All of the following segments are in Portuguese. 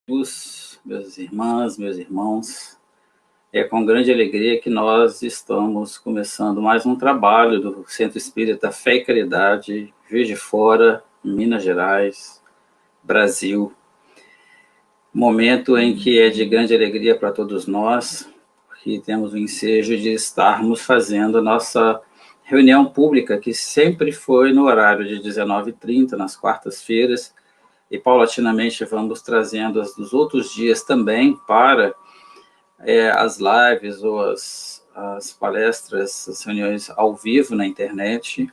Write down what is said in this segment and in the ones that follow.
Meus irmãs, meus irmãos, é com grande alegria que nós estamos começando mais um trabalho do Centro Espírita Fé e Caridade, Juiz de Fora, Minas Gerais, Brasil. Momento em que é de grande alegria para todos nós, porque temos o ensejo de estarmos fazendo a nossa reunião pública, que sempre foi no horário de 19h30, nas quartas-feiras, e paulatinamente vamos trazendo as dos outros dias também para as lives ou as palestras, as reuniões ao vivo na internet.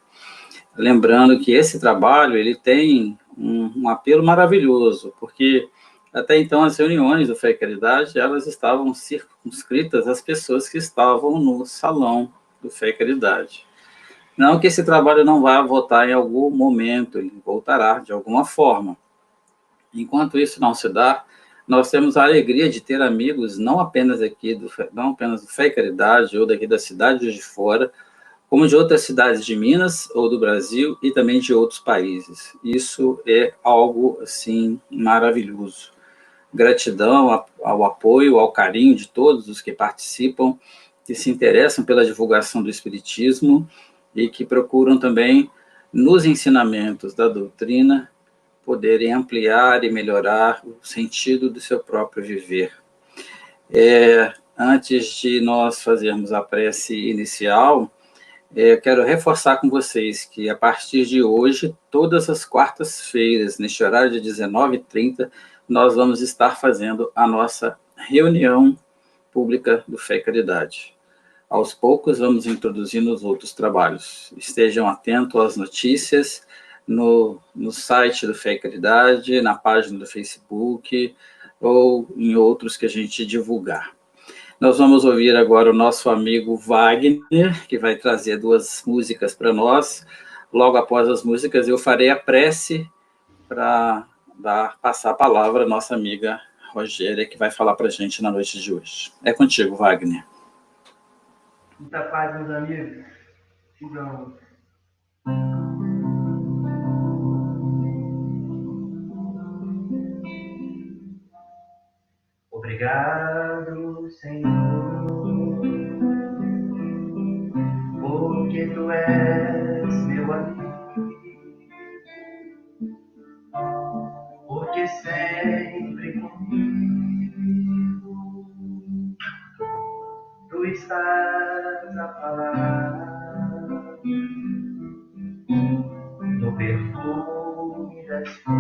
Lembrando que esse trabalho ele tem um apelo maravilhoso, porque até então as reuniões do Fé e Caridade elas estavam circunscritas às pessoas que estavam no salão do Fé e Caridade. Não que esse trabalho não vá voltar em algum momento, ele voltará de alguma forma. Enquanto isso não se dá, nós temos a alegria de ter amigos não apenas aqui, não apenas do Fé e Caridade, ou daqui da cidade de fora, como de outras cidades de Minas ou do Brasil e também de outros países. Isso é algo, assim, maravilhoso. Gratidão ao apoio, ao carinho de todos os que participam, que se interessam pela divulgação do Espiritismo e que procuram também, nos ensinamentos da doutrina, poderem ampliar e melhorar o sentido do seu próprio viver. Antes de nós fazermos a prece inicial, quero reforçar com vocês que, a partir de hoje, todas as quartas-feiras, neste horário de 19h30, nós vamos estar fazendo a nossa reunião pública do Fé e Caridade. Aos poucos, vamos introduzindo os outros trabalhos. Estejam atentos às notícias, no site do Fé e Caridade, na página do Facebook ou em outros que a gente divulgar. Nós vamos ouvir agora o nosso amigo Wagner, que vai trazer 2 músicas para nós. Logo após as músicas, eu farei a prece para passar a palavra à nossa amiga Rogéria, que vai falar para a gente na noite de hoje. É contigo, Wagner. Muita paz, meus amigos. Sigamos. Obrigado, Senhor, porque Tu és meu amigo, porque sempre comigo Tu estás a falar no perfume das flores,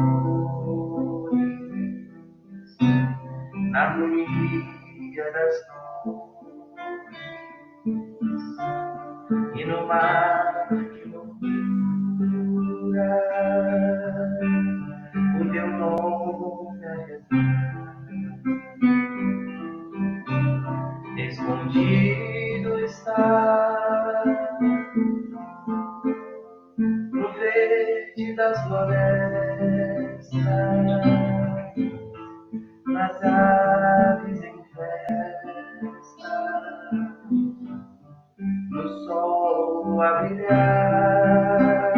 na harmonia das nuvens e no mar que loucura o Teu nome a rezar. Escondido está no verde das florestas, nas aves em festa, no sol a brilhar,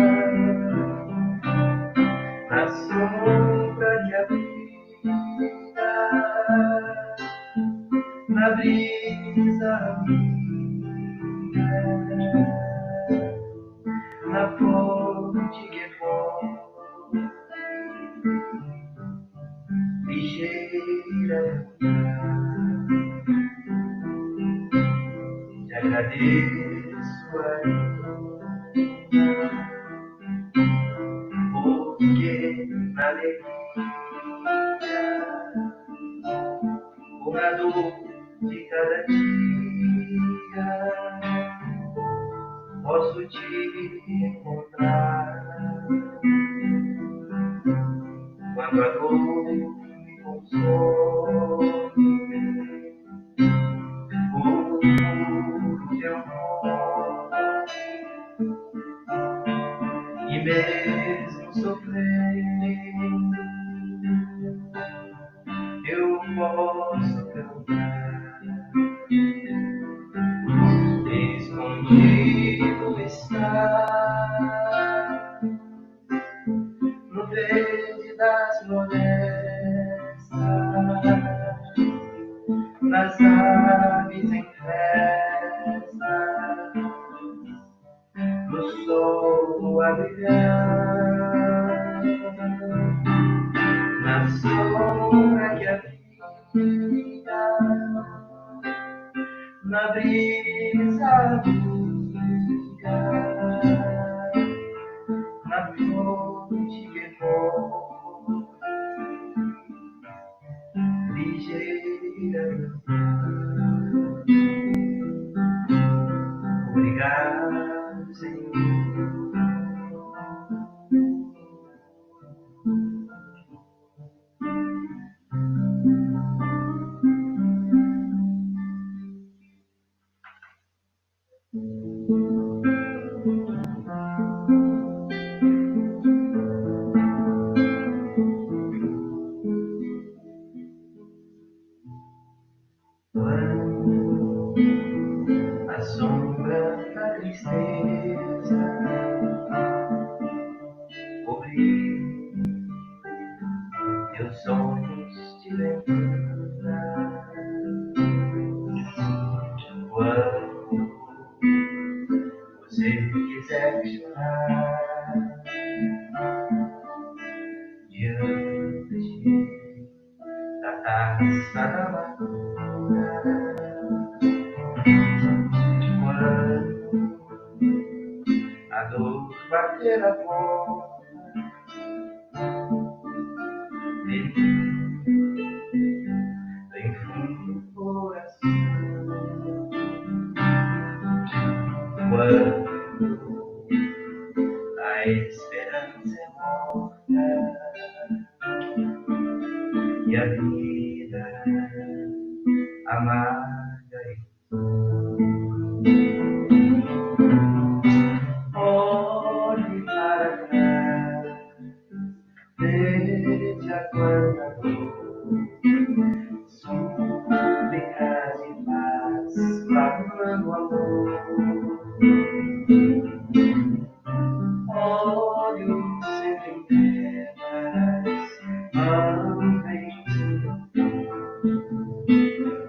na sombra que habita, na brisa amiga, na fonte que flui, ligeira. Te agradeço porque na alegria, ou na dor de cada dia, posso te encontrar. Quando a dor me consome, por Teu nome, e mesmo sofrendo, eu posso cantar. Escondido está no verde das florestas, sol a brilhar na sombra que havia, na brisa amiga, na noite que foi ligeira. Obrigado, Senhor. A sombra da tristeza cobrir teus sonhos te lembrar. Quando você quiser chorar diante da taça da amargura, quando a dor bater a porta, vem fundo do coração. Quando a esperança é morta e a vida amarga olhe para trás, veja quanta dor, súplicas e paz, clamando amor. Olhos sem pedras, andem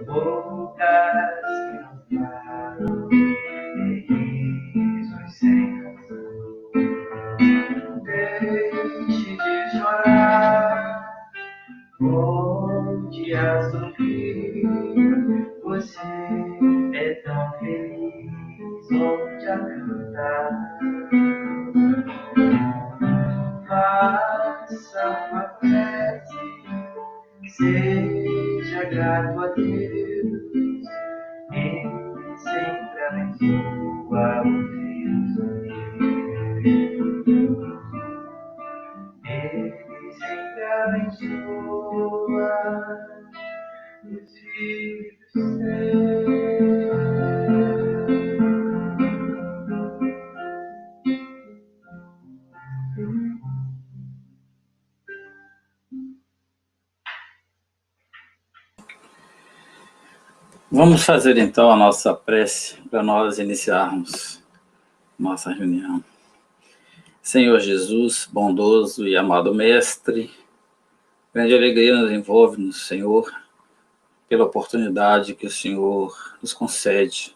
bocas que não falam, risos sem razão. Deixe de chorar, volte a sorrir. Você é tão feliz, volte a cantar. Faça uma prece, seja grato a Deus, Ele sempre abençoa o teu sorriso. Ele sempre abençoa os filhos seus. Vamos fazer então a nossa prece para nós iniciarmos nossa reunião. Senhor Jesus, bondoso e amado Mestre, grande alegria nos envolve-nos, Senhor, pela oportunidade que o Senhor nos concede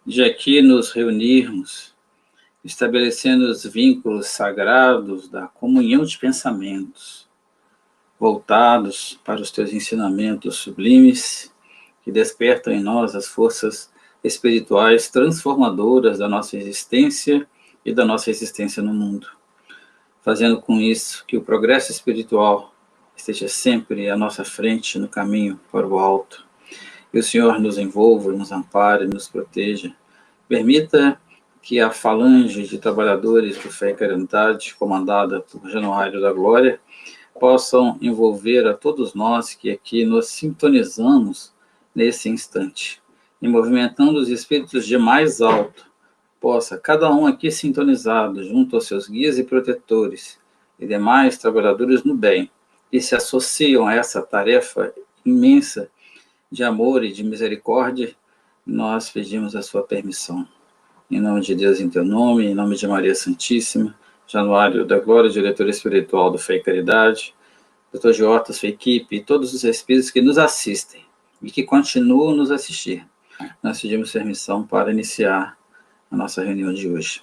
de aqui nos reunirmos, estabelecendo os vínculos sagrados da comunhão de pensamentos, voltados para os teus ensinamentos sublimes, que despertam em nós as forças espirituais transformadoras da nossa existência e da nossa existência no mundo, fazendo com isso que o progresso espiritual esteja sempre à nossa frente no caminho para o alto. Que o Senhor nos envolva, nos ampare, nos proteja. Permita que a falange de trabalhadores do Fé e Caridade, comandada por Januário da Glória, possam envolver a todos nós que aqui nos sintonizamos nesse instante, e movimentando os espíritos de mais alto, possa cada um aqui sintonizado junto aos seus guias e protetores e demais trabalhadores no bem, que se associam a essa tarefa imensa de amor e de misericórdia, nós pedimos a sua permissão. Em nome de Deus, em teu nome, em nome de Maria Santíssima, Januário da Glória, diretor espiritual do Fé e Caridade, Dr. Jota, sua equipe e todos os espíritos que nos assistem e que continuam a nos assistir. Nós pedimos permissão para iniciar a nossa reunião de hoje.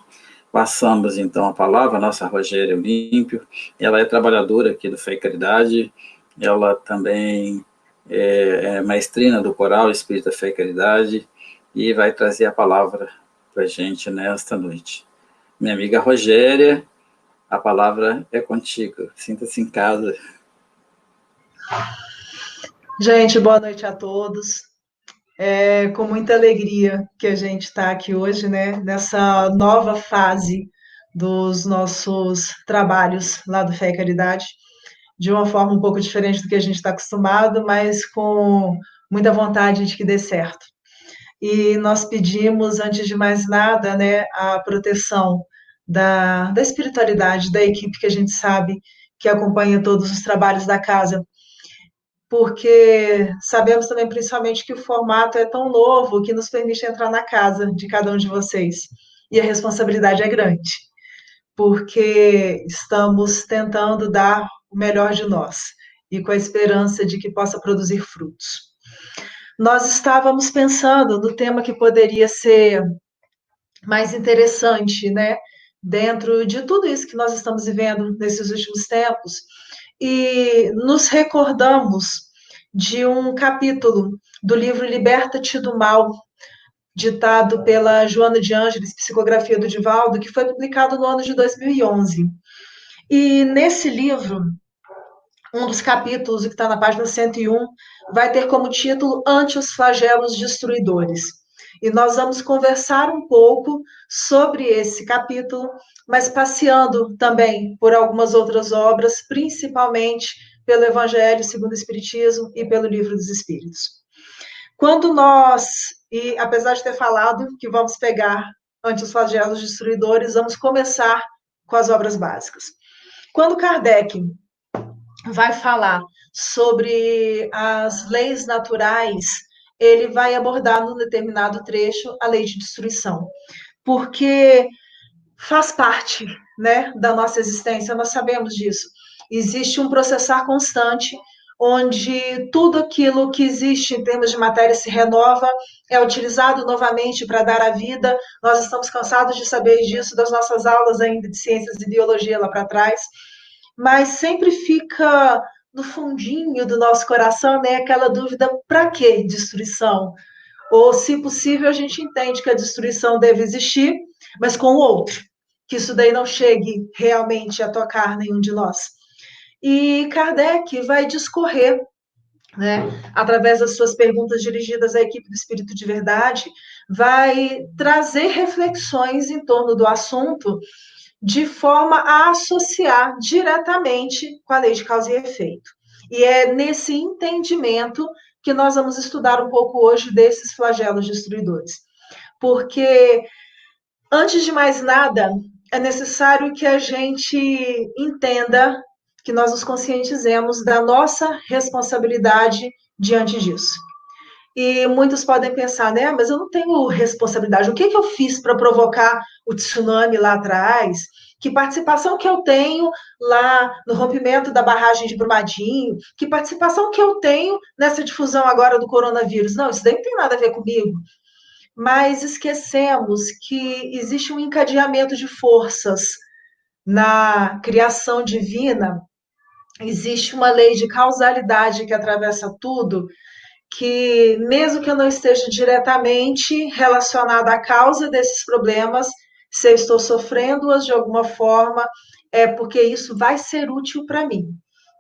passamos, então, a palavra à nossa Rogéria Olímpio. Ela é trabalhadora aqui do Fé e Caridade, ela também é maestrina do Coral Espírita Fé e Caridade, e vai trazer a palavra para a gente nesta noite. Minha amiga Rogéria, a palavra é contigo. Sinta-se em casa. Gente, boa noite a todos. É com muita alegria que a gente está aqui hoje, né, nessa nova fase dos nossos trabalhos lá do Fé e Caridade, de uma forma um pouco diferente do que a gente está acostumado, mas com muita vontade de que dê certo. E nós pedimos, antes de mais nada, né, a proteção da espiritualidade da equipe que a gente sabe que acompanha todos os trabalhos da casa, porque sabemos também, principalmente, que o formato é tão novo que nos permite entrar na casa de cada um de vocês. E a responsabilidade é grande, porque estamos tentando dar o melhor de nós e com a esperança de que possa produzir frutos. Nós estávamos pensando no tema que poderia ser mais interessante, né, dentro de tudo isso que nós estamos vivendo nesses últimos tempos, e nos recordamos de um capítulo do livro Liberta-te do Mal, ditado pela Joana de Ângeles, psicografia do Divaldo, que foi publicado no ano de 2011. E nesse livro, um dos capítulos, que está na página 101, vai ter como título Ante os flagelos destruidores. E nós vamos conversar um pouco sobre esse capítulo, mas passeando também por algumas outras obras, principalmente pelo Evangelho segundo o Espiritismo e pelo Livro dos Espíritos. Quando nós, e apesar de ter falado que vamos pegar Ante os flagelos destruidores, vamos começar com as obras básicas. Quando Kardec vai falar sobre as leis naturais, ele vai abordar num determinado trecho a lei de destruição, porque faz parte, né, da nossa existência, nós sabemos disso. Existe um processar constante, onde tudo aquilo que existe em termos de matéria se renova, é utilizado novamente para dar a vida. Nós estamos cansados de saber disso, das nossas aulas ainda de ciências e biologia lá para trás, mas sempre fica no fundinho do nosso coração, né, aquela dúvida: para que destruição? Ou, se possível, a gente entende que a destruição deve existir, mas com o outro, que isso daí não chegue realmente a tocar nenhum de nós. E Kardec vai discorrer, né, através das suas perguntas dirigidas à equipe do Espírito de Verdade, vai trazer reflexões em torno do assunto, de forma a associar diretamente com a lei de causa e efeito. E é nesse entendimento que nós vamos estudar um pouco hoje desses flagelos destruidores. Porque, antes de mais nada, é necessário que a gente entenda, que nós nos conscientizemos da nossa responsabilidade diante disso. E muitos podem pensar, né, mas eu não tenho responsabilidade. O que eu fiz para provocar o tsunami lá atrás? Que participação que eu tenho lá no rompimento da barragem de Brumadinho? Que participação que eu tenho nessa difusão agora do coronavírus? Não, isso daí não tem nada a ver comigo. Mas esquecemos que existe um encadeamento de forças na criação divina, existe uma lei de causalidade que atravessa tudo, que mesmo que eu não esteja diretamente relacionada à causa desses problemas, se eu estou sofrendo-as de alguma forma, é porque isso vai ser útil para mim.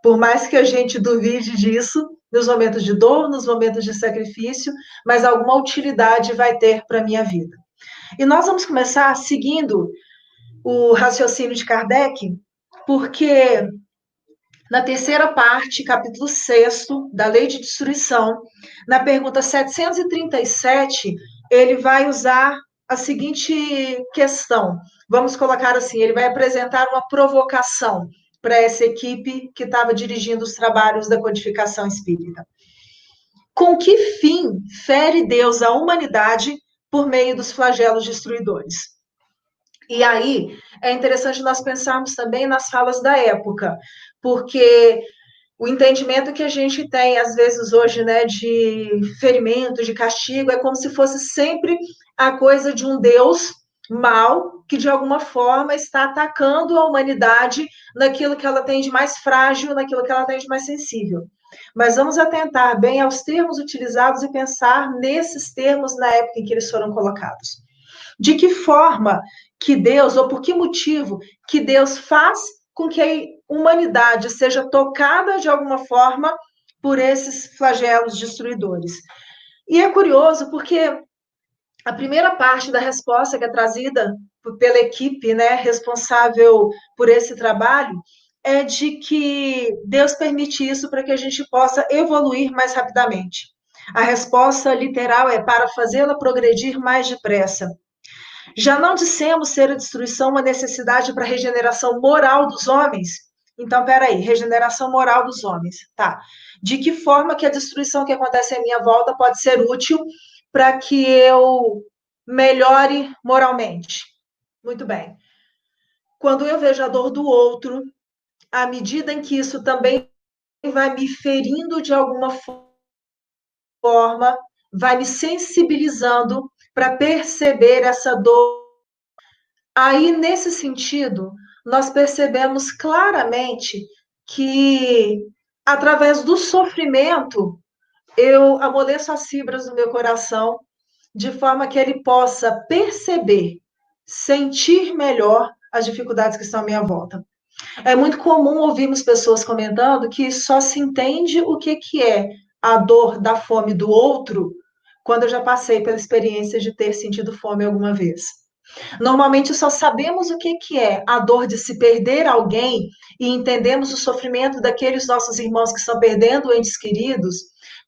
Por mais que a gente duvide disso, nos momentos de dor, nos momentos de sacrifício, mas alguma utilidade vai ter para a minha vida. E nós vamos começar seguindo o raciocínio de Kardec, porque na terceira parte, capítulo 6º, da Lei de Destruição, na pergunta 737, ele vai usar a seguinte questão. Vamos colocar assim, ele vai apresentar uma provocação para essa equipe que estava dirigindo os trabalhos da codificação espírita. Com que fim fere Deus a humanidade por meio dos flagelos destruidores? E aí, é interessante nós pensarmos também nas falas da época, porque o entendimento que a gente tem, às vezes, hoje, né, de ferimento, de castigo, é como se fosse sempre a coisa de um Deus mau, que, de alguma forma, está atacando a humanidade naquilo que ela tem de mais frágil, naquilo que ela tem de mais sensível. Mas vamos atentar bem aos termos utilizados e pensar nesses termos na época em que eles foram colocados. De que forma que Deus, ou por que motivo que Deus faz com que a humanidade seja tocada de alguma forma por esses flagelos destruidores? E é curioso porque a primeira parte da resposta que é trazida pela equipe, né, responsável por esse trabalho, é de que Deus permite isso para que a gente possa evoluir mais rapidamente. A resposta literal é para fazê-la progredir mais depressa. Já não dissemos ser a destruição uma necessidade para a regeneração moral dos homens? Então, peraí, regeneração moral dos homens, tá? De que forma que a destruição que acontece à minha volta pode ser útil para que eu melhore moralmente? Muito bem. Quando eu vejo a dor do outro, à medida em que isso também vai me ferindo de alguma forma, vai me sensibilizando para perceber essa dor. Aí, nesse sentido, nós percebemos claramente que, através do sofrimento, eu amoleço as fibras do meu coração, de forma que ele possa perceber, sentir melhor as dificuldades que estão à minha volta. É muito comum ouvirmos pessoas comentando que só se entende o que é a dor da fome do outro quando eu já passei pela experiência de ter sentido fome alguma vez. Normalmente só sabemos o que é a dor de se perder alguém e entendemos o sofrimento daqueles nossos irmãos que estão perdendo entes queridos,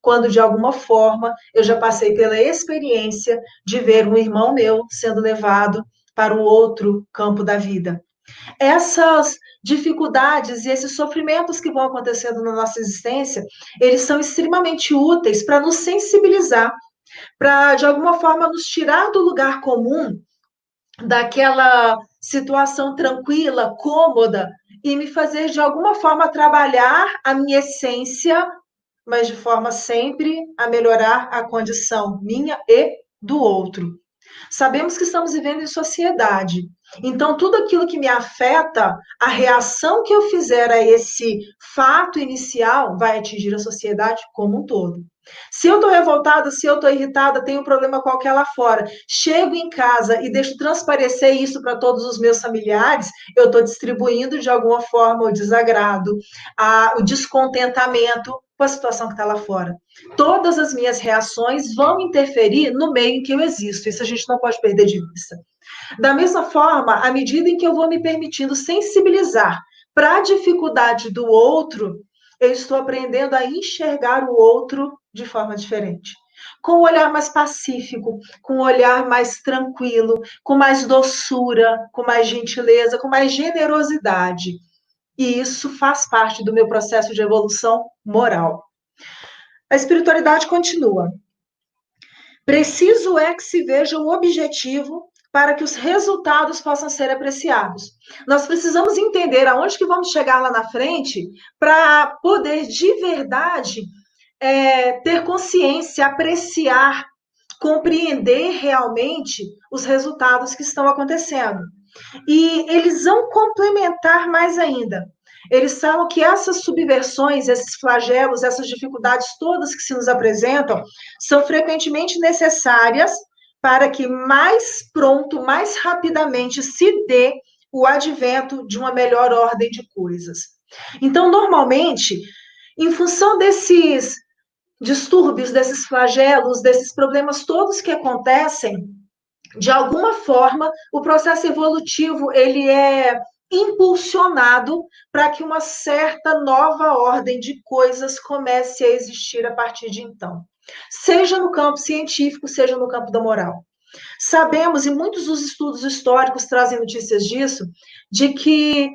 quando de alguma forma eu já passei pela experiência de ver um irmão meu sendo levado para um outro campo da vida. Essas dificuldades e esses sofrimentos que vão acontecendo na nossa existência, eles são extremamente úteis para nos sensibilizar, para de alguma forma nos tirar do lugar comum, daquela situação tranquila, cômoda, e me fazer, de alguma forma, trabalhar a minha essência, mas de forma sempre a melhorar a condição minha e do outro. Sabemos que estamos vivendo em sociedade, então tudo aquilo que me afeta, a reação que eu fizer a esse fato inicial vai atingir a sociedade como um todo. Se eu estou revoltada, se eu estou irritada, tenho um problema qualquer lá fora, chego em casa e deixo transparecer isso para todos os meus familiares, eu estou distribuindo de alguma forma o desagrado, o descontentamento com a situação que está lá fora. Todas as minhas reações vão interferir no meio em que eu existo, isso a gente não pode perder de vista. Da mesma forma, à medida em que eu vou me permitindo sensibilizar para a dificuldade do outro, eu estou aprendendo a enxergar o outro de forma diferente. Com um olhar mais pacífico, com um olhar mais tranquilo, com mais doçura, com mais gentileza, com mais generosidade. E isso faz parte do meu processo de evolução moral. A espiritualidade continua. Preciso é que se veja o objetivo para que os resultados possam ser apreciados. Nós precisamos entender aonde que vamos chegar lá na frente para poder, de verdade, ter consciência, apreciar, compreender realmente os resultados que estão acontecendo. E eles vão complementar mais ainda. Eles falam que essas subversões, esses flagelos, essas dificuldades todas que se nos apresentam, são frequentemente necessárias para que mais pronto, mais rapidamente se dê o advento de uma melhor ordem de coisas. Então, normalmente, em função desses distúrbios, desses flagelos, desses problemas todos que acontecem, de alguma forma, o processo evolutivo ele é impulsionado para que uma certa nova ordem de coisas comece a existir a partir de então. Seja no campo científico, seja no campo da moral. Sabemos, e muitos dos estudos históricos trazem notícias disso, de que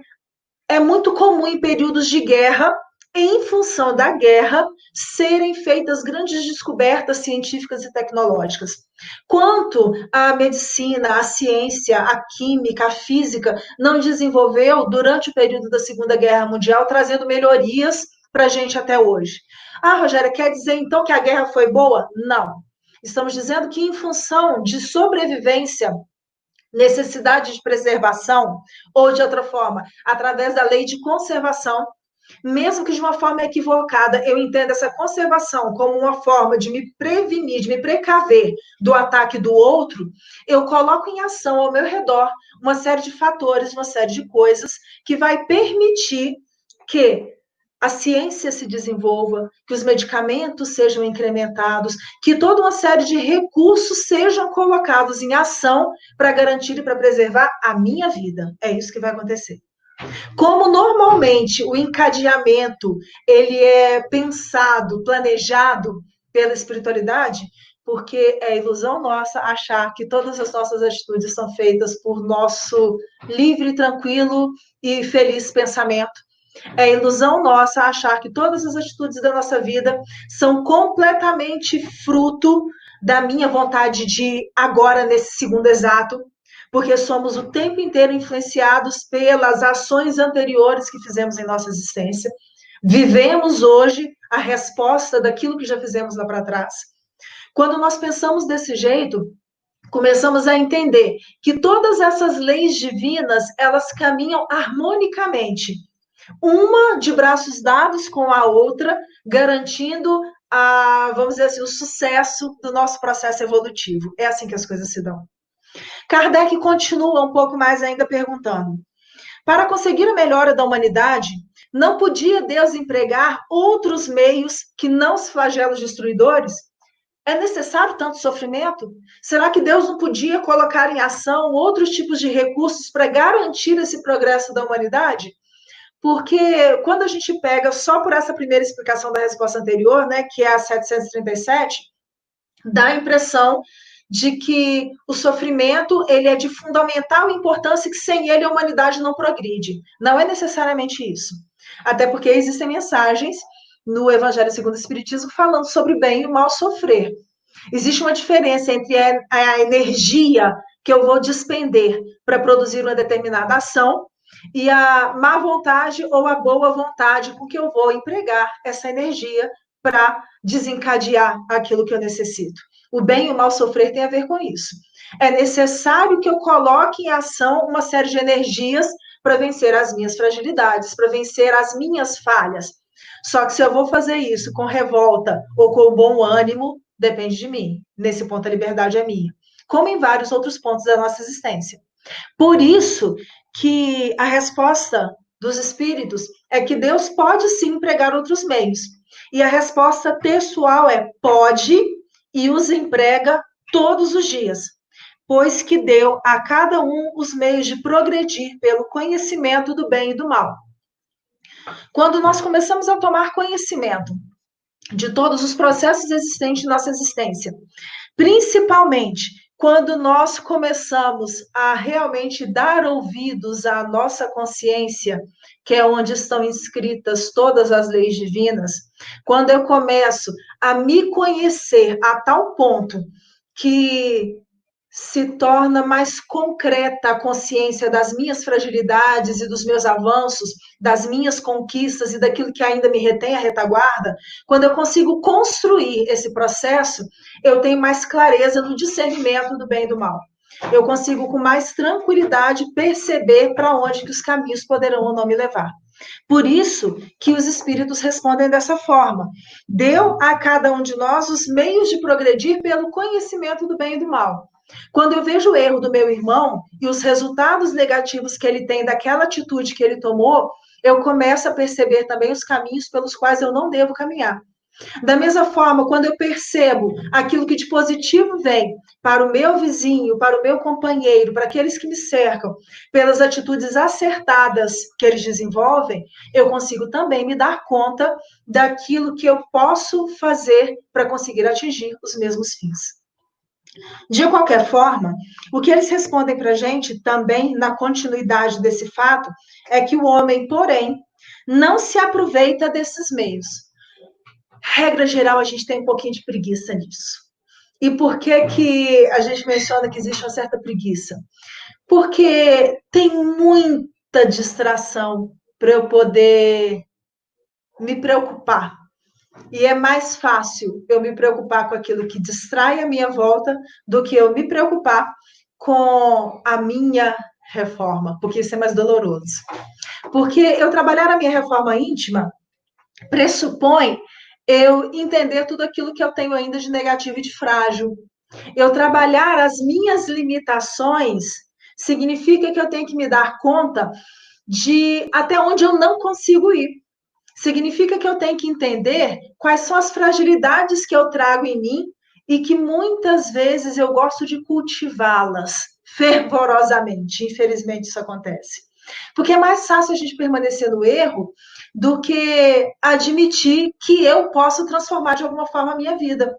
é muito comum em períodos de guerra, em função da guerra, serem feitas grandes descobertas científicas e tecnológicas. Quanto a medicina, a ciência, a química, a física não desenvolveu durante o período da Segunda Guerra Mundial, trazendo melhorias para a gente até hoje. Ah, Rogéria, quer dizer então que a guerra foi boa? Não. Estamos dizendo que em função de sobrevivência necessidade de preservação, ou de outra forma, através da lei de conservação, mesmo que de uma forma equivocada, eu entendo essa conservação como uma forma de me prevenir, de me precaver do ataque do outro, eu coloco em ação ao meu redor uma série de fatores, uma série de coisas que vai permitir que a ciência se desenvolva, que os medicamentos sejam incrementados, que toda uma série de recursos sejam colocados em ação para garantir e para preservar a minha vida. É isso que vai acontecer. Como normalmente o encadeamento ele é pensado, planejado pela espiritualidade, porque é ilusão nossa achar que todas as nossas atitudes são feitas por nosso livre, tranquilo e feliz pensamento. É ilusão nossa achar que todas as atitudes da nossa vida são completamente fruto da minha vontade de agora, nesse segundo exato, porque somos o tempo inteiro influenciados pelas ações anteriores que fizemos em nossa existência. Vivemos hoje a resposta daquilo que já fizemos lá para trás. Quando nós pensamos desse jeito, começamos a entender que todas essas leis divinas, elas caminham harmonicamente, uma de braços dados com a outra, garantindo vamos dizer assim, o sucesso do nosso processo evolutivo. É assim que as coisas se dão. Kardec continua um pouco mais ainda perguntando: para conseguir a melhora da humanidade, não podia Deus empregar outros meios que não os flagelos destruidores? É necessário tanto sofrimento? Será que Deus não podia colocar em ação outros tipos de recursos para garantir esse progresso da humanidade? Porque quando a gente pega só por essa primeira explicação da resposta anterior, né, que é a 737, dá a impressão de que o sofrimento ele é de fundamental importância e que sem ele a humanidade não progride. Não é necessariamente isso. Até porque existem mensagens no Evangelho segundo o Espiritismo falando sobre o bem e o mal sofrer. Existe uma diferença entre a energia que eu vou despender para produzir uma determinada ação e a má vontade ou a boa vontade com que eu vou empregar essa energia para desencadear aquilo que eu necessito. O bem e o mal sofrer tem a ver com isso. É necessário que eu coloque em ação uma série de energias para vencer as minhas fragilidades, para vencer as minhas falhas. Só que se eu vou fazer isso com revolta ou com bom ânimo, depende de mim. Nesse ponto, a liberdade é minha. Como em vários outros pontos da nossa existência. Por isso que a resposta dos espíritos é que Deus pode sim empregar outros meios. E a resposta textual é pode e os emprega todos os dias, pois que deu a cada um os meios de progredir pelo conhecimento do bem e do mal. Quando nós começamos a tomar conhecimento de todos os processos existentes em nossa existência, principalmente quando nós começamos a realmente dar ouvidos à nossa consciência, que é onde estão inscritas todas as leis divinas, quando eu começo a me conhecer a tal ponto que se torna mais concreta a consciência das minhas fragilidades e dos meus avanços, das minhas conquistas e daquilo que ainda me retém a retaguarda, quando eu consigo construir esse processo, eu tenho mais clareza no discernimento do bem e do mal. Eu consigo com mais tranquilidade perceber para onde que os caminhos poderão ou não me levar. Por isso que os espíritos respondem dessa forma. Deu a cada um de nós os meios de progredir pelo conhecimento do bem e do mal. Quando eu vejo o erro do meu irmão e os resultados negativos que ele tem daquela atitude que ele tomou, eu começo a perceber também os caminhos pelos quais eu não devo caminhar. Da mesma forma, quando eu percebo aquilo que de positivo vem para o meu vizinho, para o meu companheiro, para aqueles que me cercam, pelas atitudes acertadas que eles desenvolvem, eu consigo também me dar conta daquilo que eu posso fazer para conseguir atingir os mesmos fins. De qualquer forma, o que eles respondem para a gente, também na continuidade desse fato, é que o homem, porém, não se aproveita desses meios. Regra geral, a gente tem um pouquinho de preguiça nisso. E por que a gente menciona que existe uma certa preguiça? Porque tem muita distração para eu poder me preocupar. E é mais fácil eu me preocupar com aquilo que distrai a minha volta do que eu me preocupar com a minha reforma, porque isso é mais doloroso. Porque eu trabalhar a minha reforma íntima pressupõe eu entender tudo aquilo que eu tenho ainda de negativo e de frágil. Eu trabalhar as minhas limitações significa que eu tenho que me dar conta de até onde eu não consigo ir. Significa que eu tenho que entender quais são as fragilidades que eu trago em mim e que muitas vezes eu gosto de cultivá-las fervorosamente. Infelizmente, isso acontece. Porque é mais fácil a gente permanecer no erro do que admitir que eu posso transformar de alguma forma a minha vida.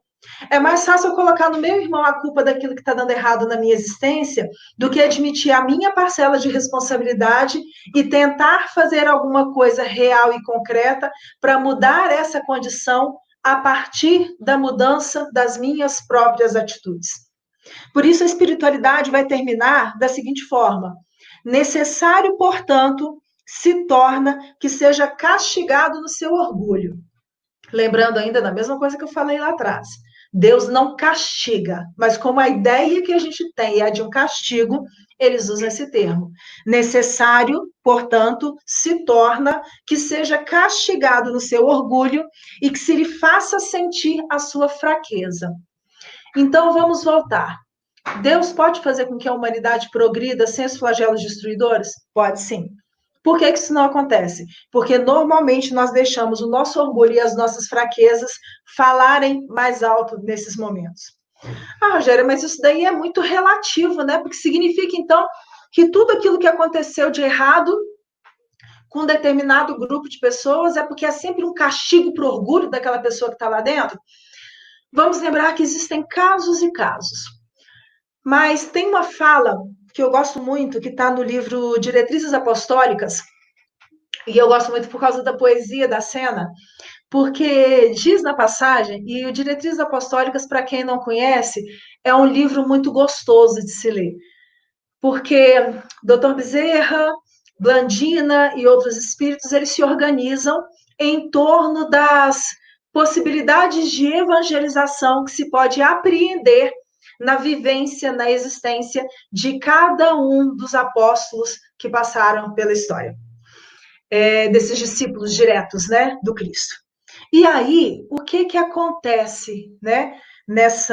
É mais fácil eu colocar no meu irmão a culpa daquilo que está dando errado na minha existência do que admitir a minha parcela de responsabilidade e tentar fazer alguma coisa real e concreta para mudar essa condição a partir da mudança das minhas próprias atitudes. Por isso, a espiritualidade vai terminar da seguinte forma: necessário, portanto, se torna que seja castigado no seu orgulho. Lembrando ainda da mesma coisa que eu falei lá atrás. Deus não castiga, mas como a ideia que a gente tem é de um castigo, eles usam esse termo. Necessário, portanto, se torna que seja castigado no seu orgulho e que se lhe faça sentir a sua fraqueza. Então, vamos voltar. Deus pode fazer com que a humanidade progrida sem os flagelos destruidores? Pode sim. Por que isso não acontece? Porque normalmente nós deixamos o nosso orgulho e as nossas fraquezas falarem mais alto nesses momentos. Ah, Rogério, mas isso daí é muito relativo, né? Porque significa, então, que tudo aquilo que aconteceu de errado com um determinado grupo de pessoas é porque é sempre um castigo para o orgulho daquela pessoa que está lá dentro? Vamos lembrar que existem casos e casos. Mas tem uma fala que eu gosto muito, que está no livro Diretrizes Apostólicas, e eu gosto muito por causa da poesia da cena, porque diz na passagem, e o Diretrizes Apostólicas, para quem não conhece, é um livro muito gostoso de se ler, porque Dr. Bezerra, Blandina e outros espíritos, eles se organizam em torno das possibilidades de evangelização que se pode apreender na vivência, na existência de cada um dos apóstolos que passaram pela história, desses discípulos diretos, né, do Cristo. E aí, o que acontece, né, nesse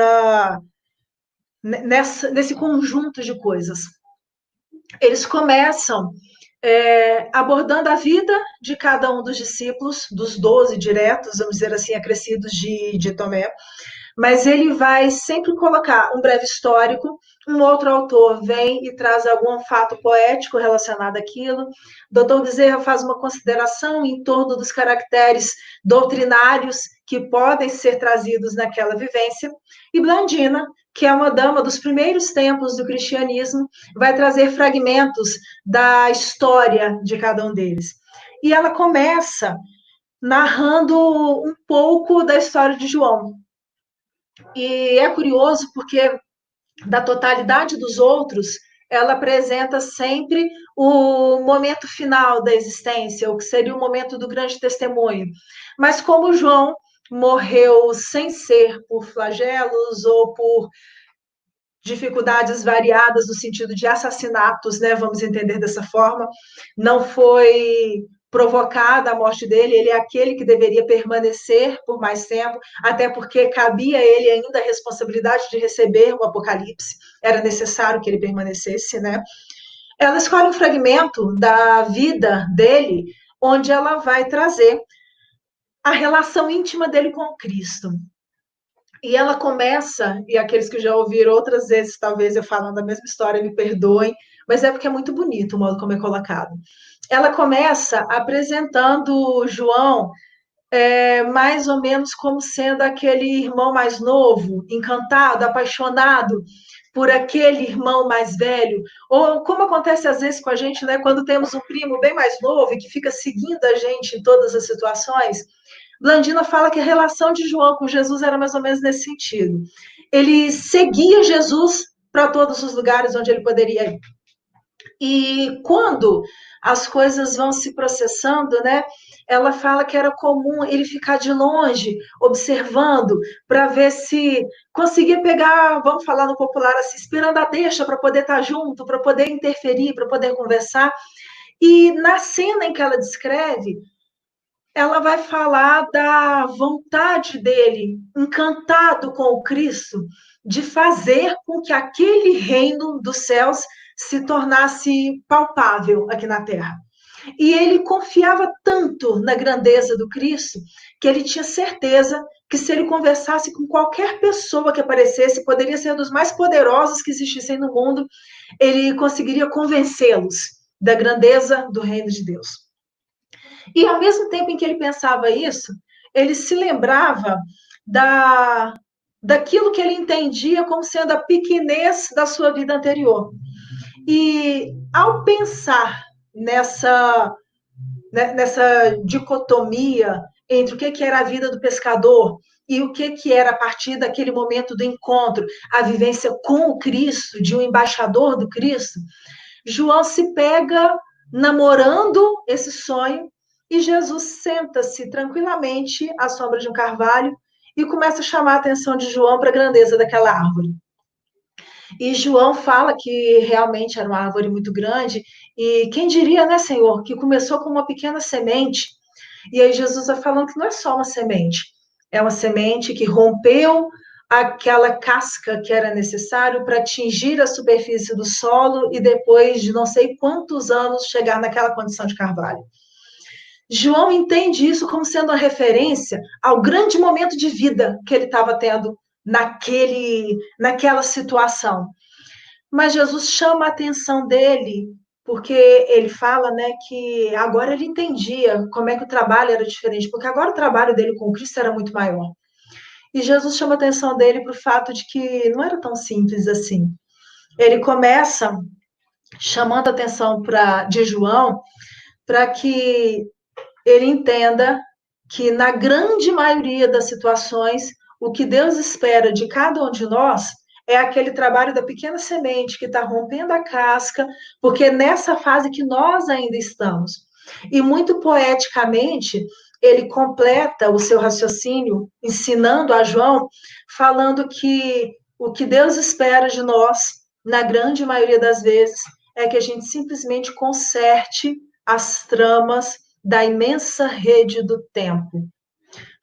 conjunto de coisas? Eles começam abordando a vida de cada um dos discípulos, dos 12 diretos, vamos dizer assim, acrescidos de Tomé, mas ele vai sempre colocar um breve histórico, um outro autor vem e traz algum fato poético relacionado àquilo, Dr. Bezerra faz uma consideração em torno dos caracteres doutrinários que podem ser trazidos naquela vivência, e Blandina, que é uma dama dos primeiros tempos do cristianismo, vai trazer fragmentos da história de cada um deles. E ela começa narrando um pouco da história de João. E é curioso porque, da totalidade dos outros, ela apresenta sempre o momento final da existência, o que seria o momento do grande testemunho. Mas como João morreu sem ser por flagelos ou por dificuldades variadas no sentido de assassinatos, né, vamos entender dessa forma, não foi provocada a morte dele, ele é aquele que deveria permanecer por mais tempo, até porque cabia a ele ainda a responsabilidade de receber o Apocalipse, era necessário que ele permanecesse, né? Ela escolhe um fragmento da vida dele, onde ela vai trazer a relação íntima dele com Cristo. E ela começa, e aqueles que já ouviram outras vezes, talvez eu falando a mesma história, me perdoem, mas é porque é muito bonito o modo como é colocado. Ela começa apresentando João mais ou menos como sendo aquele irmão mais novo, encantado, apaixonado por aquele irmão mais velho, ou como acontece às vezes com a gente, né, quando temos um primo bem mais novo e que fica seguindo a gente em todas as situações. Blandina fala que a relação de João com Jesus era mais ou menos nesse sentido. Ele seguia Jesus para todos os lugares onde ele poderia ir. E quando as coisas vão se processando, né, ela fala que era comum ele ficar de longe, observando, para ver se conseguia pegar, vamos falar no popular assim, esperando a deixa para poder estar junto, para poder interferir, para poder conversar. E na cena em que ela descreve, ela vai falar da vontade dele, encantado com o Cristo, de fazer com que aquele reino dos céus se tornasse palpável aqui na terra. E ele confiava tanto na grandeza do Cristo que ele tinha certeza que se ele conversasse com qualquer pessoa que aparecesse, poderia ser dos mais poderosos que existissem no mundo, ele conseguiria convencê-los da grandeza do reino de Deus. E ao mesmo tempo em que ele pensava isso, ele se lembrava daquilo que ele entendia como sendo a pequenez da sua vida anterior. E ao pensar nessa dicotomia entre o que era a vida do pescador e o que era, a partir daquele momento do encontro, a vivência com o Cristo, de um embaixador do Cristo, João se pega namorando esse sonho e Jesus senta-se tranquilamente à sombra de um carvalho e começa a chamar a atenção de João para a grandeza daquela árvore. E João fala que realmente era uma árvore muito grande, e quem diria, né, Senhor, que começou com uma pequena semente, e aí Jesus vai falando que não é só uma semente, é uma semente que rompeu aquela casca que era necessário para atingir a superfície do solo e depois de não sei quantos anos chegar naquela condição de carvalho. João entende isso como sendo uma referência ao grande momento de vida que ele estava tendo naquela situação. Mas Jesus chama a atenção dele, porque ele fala, né, que agora ele entendia como é que o trabalho era diferente, porque agora o trabalho dele com Cristo era muito maior. E Jesus chama a atenção dele para o fato de que não era tão simples assim. Ele começa chamando a atenção de João para que ele entenda que, na grande maioria das situações, o que Deus espera de cada um de nós é aquele trabalho da pequena semente que está rompendo a casca, porque é nessa fase que nós ainda estamos. E muito poeticamente, ele completa o seu raciocínio, ensinando a João, falando que o que Deus espera de nós, na grande maioria das vezes, é que a gente simplesmente conserte as tramas da imensa rede do tempo.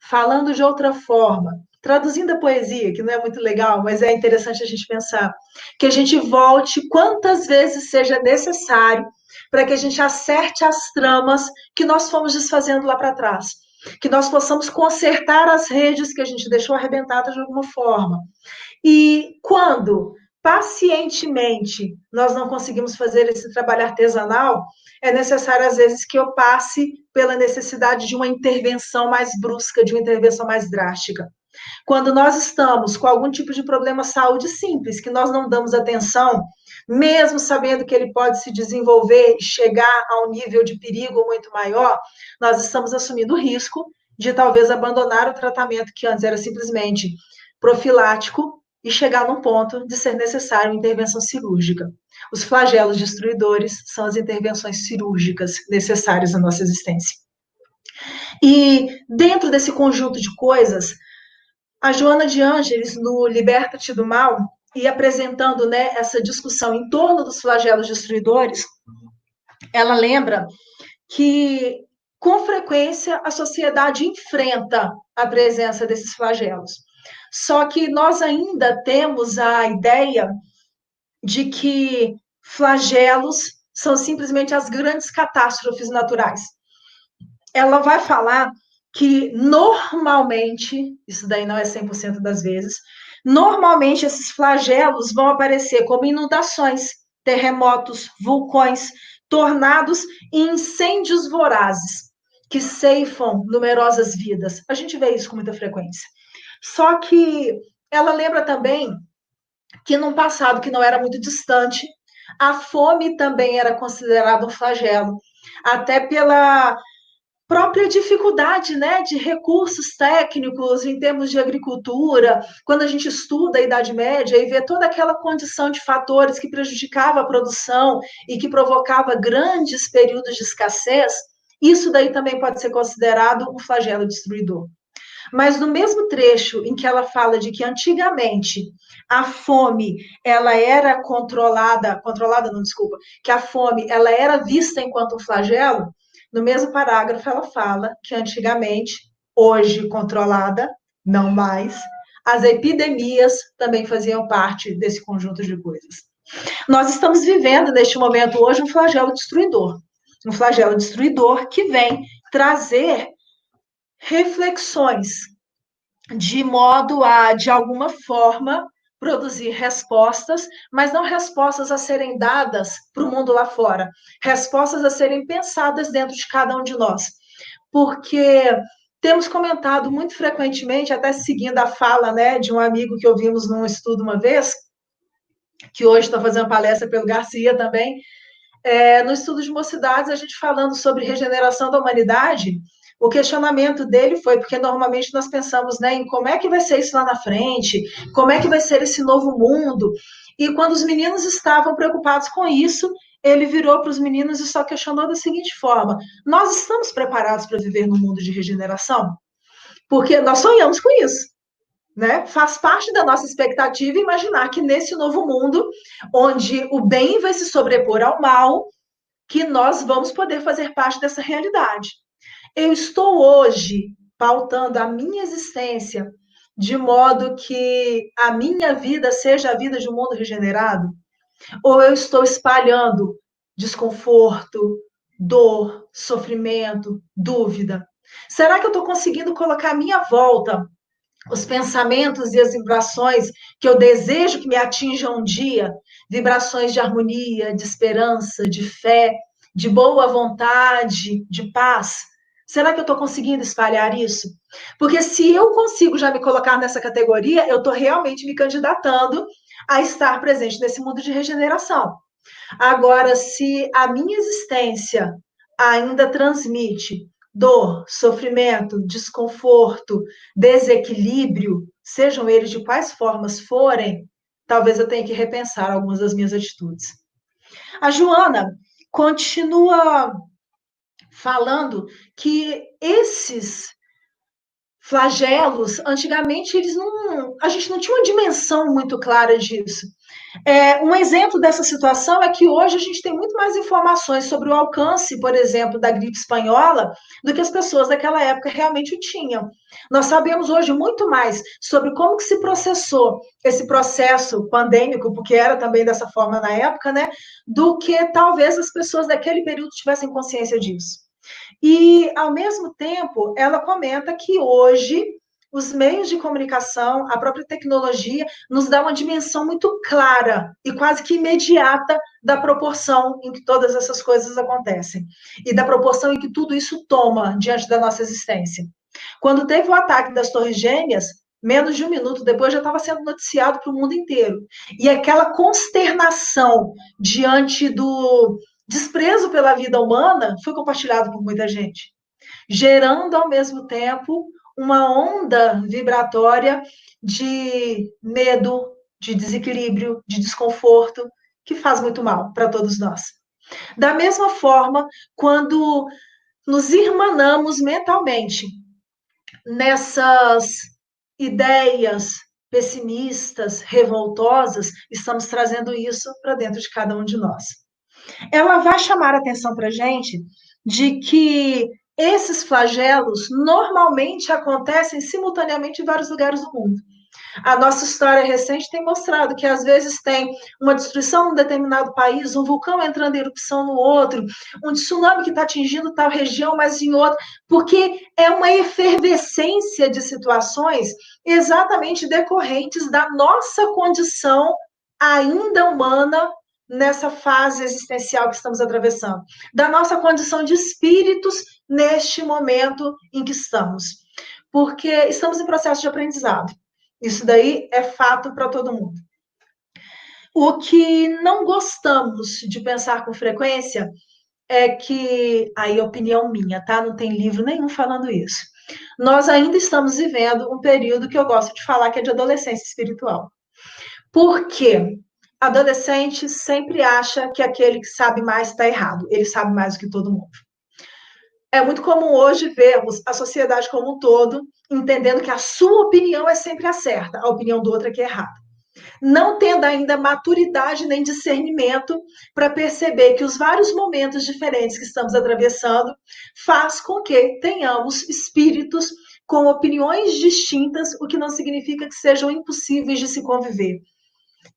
Falando de outra forma, traduzindo a poesia, que não é muito legal, mas é interessante a gente pensar, que a gente volte quantas vezes seja necessário para que a gente acerte as tramas que nós fomos desfazendo lá para trás, que nós possamos consertar as redes que a gente deixou arrebentadas de alguma forma. E quando pacientemente nós não conseguimos fazer esse trabalho artesanal, é necessário, às vezes, que eu passe pela necessidade de uma intervenção mais brusca, de uma intervenção mais drástica. Quando nós estamos com algum tipo de problema de saúde simples, que nós não damos atenção, mesmo sabendo que ele pode se desenvolver e chegar a um nível de perigo muito maior, nós estamos assumindo o risco de talvez abandonar o tratamento que antes era simplesmente profilático e chegar num ponto de ser necessário uma intervenção cirúrgica. Os flagelos destruidores são as intervenções cirúrgicas necessárias na nossa existência. E dentro desse conjunto de coisas, a Joana de Ângeles, no Liberta-te do Mal, e apresentando, né, essa discussão em torno dos flagelos destruidores, ela lembra que, com frequência, a sociedade enfrenta a presença desses flagelos. Só que nós ainda temos a ideia de que flagelos são simplesmente as grandes catástrofes naturais. Ela vai falar que, normalmente, isso daí não é 100% das vezes, normalmente esses flagelos vão aparecer como inundações, terremotos, vulcões, tornados e incêndios vorazes, que ceifam numerosas vidas. A gente vê isso com muita frequência. Só que ela lembra também que, num passado que não era muito distante, a fome também era considerada um flagelo, até pela própria dificuldade, né, de recursos técnicos em termos de agricultura. Quando a gente estuda a Idade Média e vê toda aquela condição de fatores que prejudicava a produção e que provocava grandes períodos de escassez, Isso daí também pode ser considerado um flagelo destruidor. Mas no mesmo trecho em que ela fala de que antigamente a fome ela era controlada não, desculpa, que a fome ela era vista enquanto um flagelo, no mesmo parágrafo ela fala que antigamente, hoje controlada, não mais, as epidemias também faziam parte desse conjunto de coisas. Nós estamos vivendo neste momento hoje um flagelo destruidor que vem trazer reflexões de modo a, de alguma forma, produzir respostas, mas não respostas a serem dadas para o mundo lá fora, respostas a serem pensadas dentro de cada um de nós. Porque temos comentado muito frequentemente, até seguindo a fala, né, de um amigo que ouvimos num estudo uma vez, que hoje está fazendo palestra pelo Garcia também, no estudo de mocidades, a gente falando sobre regeneração da humanidade, o questionamento dele foi, porque normalmente nós pensamos, né, em como é que vai ser isso lá na frente, como é que vai ser esse novo mundo, e quando os meninos estavam preocupados com isso, ele virou para os meninos e só questionou da seguinte forma: nós estamos preparados para viver num mundo de regeneração? Porque nós sonhamos com isso. Né? Faz parte da nossa expectativa imaginar que nesse novo mundo, onde o bem vai se sobrepor ao mal, que nós vamos poder fazer parte dessa realidade. Eu estou hoje pautando a minha existência de modo que a minha vida seja a vida de um mundo regenerado? Ou eu estou espalhando desconforto, dor, sofrimento, dúvida? Será que eu estou conseguindo colocar à minha volta os pensamentos e as vibrações que eu desejo que me atinjam um dia, vibrações de harmonia, de esperança, de fé, de boa vontade, de paz? Será que eu estou conseguindo espalhar isso? Porque se eu consigo já me colocar nessa categoria, eu estou realmente me candidatando a estar presente nesse mundo de regeneração. Agora, se a minha existência ainda transmite dor, sofrimento, desconforto, desequilíbrio, sejam eles de quais formas forem, talvez eu tenha que repensar algumas das minhas atitudes. A Joana continua falando que esses flagelos, antigamente, a gente não tinha uma dimensão muito clara disso. Um exemplo dessa situação é que hoje a gente tem muito mais informações sobre o alcance, por exemplo, da gripe espanhola, do que as pessoas daquela época realmente tinham. Nós sabemos hoje muito mais sobre como que se processou esse processo pandêmico, porque era também dessa forma na época, né, do que talvez as pessoas daquele período tivessem consciência disso. E, ao mesmo tempo, ela comenta que hoje os meios de comunicação, a própria tecnologia, nos dá uma dimensão muito clara e quase que imediata da proporção em que todas essas coisas acontecem e da proporção em que tudo isso toma diante da nossa existência. Quando teve o ataque das Torres Gêmeas, menos de um minuto depois já estava sendo noticiado para o mundo inteiro. E aquela consternação diante do desprezo pela vida humana foi compartilhado por muita gente, gerando ao mesmo tempo uma onda vibratória de medo, de desequilíbrio, de desconforto, que faz muito mal para todos nós. Da mesma forma, quando nos irmanamos mentalmente nessas ideias pessimistas, revoltosas, estamos trazendo isso para dentro de cada um de nós. Ela vai chamar a atenção para a gente de que esses flagelos normalmente acontecem simultaneamente em vários lugares do mundo. A nossa história recente tem mostrado que às vezes tem uma destruição em um determinado país, um vulcão entrando em erupção no outro, um tsunami que está atingindo tal região, mas em outra, porque é uma efervescência de situações exatamente decorrentes da nossa condição ainda humana nessa fase existencial que estamos atravessando, da nossa condição de espíritos neste momento em que estamos, porque estamos em processo de aprendizado. Isso daí é fato para todo mundo. O que não gostamos de pensar com frequência é que, aí é opinião minha, tá? Não tem livro nenhum falando isso. Nós ainda estamos vivendo um período que eu gosto de falar que é de adolescência espiritual. Por quê? Adolescente sempre acha que aquele que sabe mais está errado. Ele sabe mais do que todo mundo. É muito comum hoje vermos a sociedade como um todo entendendo que a sua opinião é sempre a certa, a opinião do outro é que é errada. Não tendo ainda maturidade nem discernimento para perceber que os vários momentos diferentes que estamos atravessando faz com que tenhamos espíritos com opiniões distintas, o que não significa que sejam impossíveis de se conviver.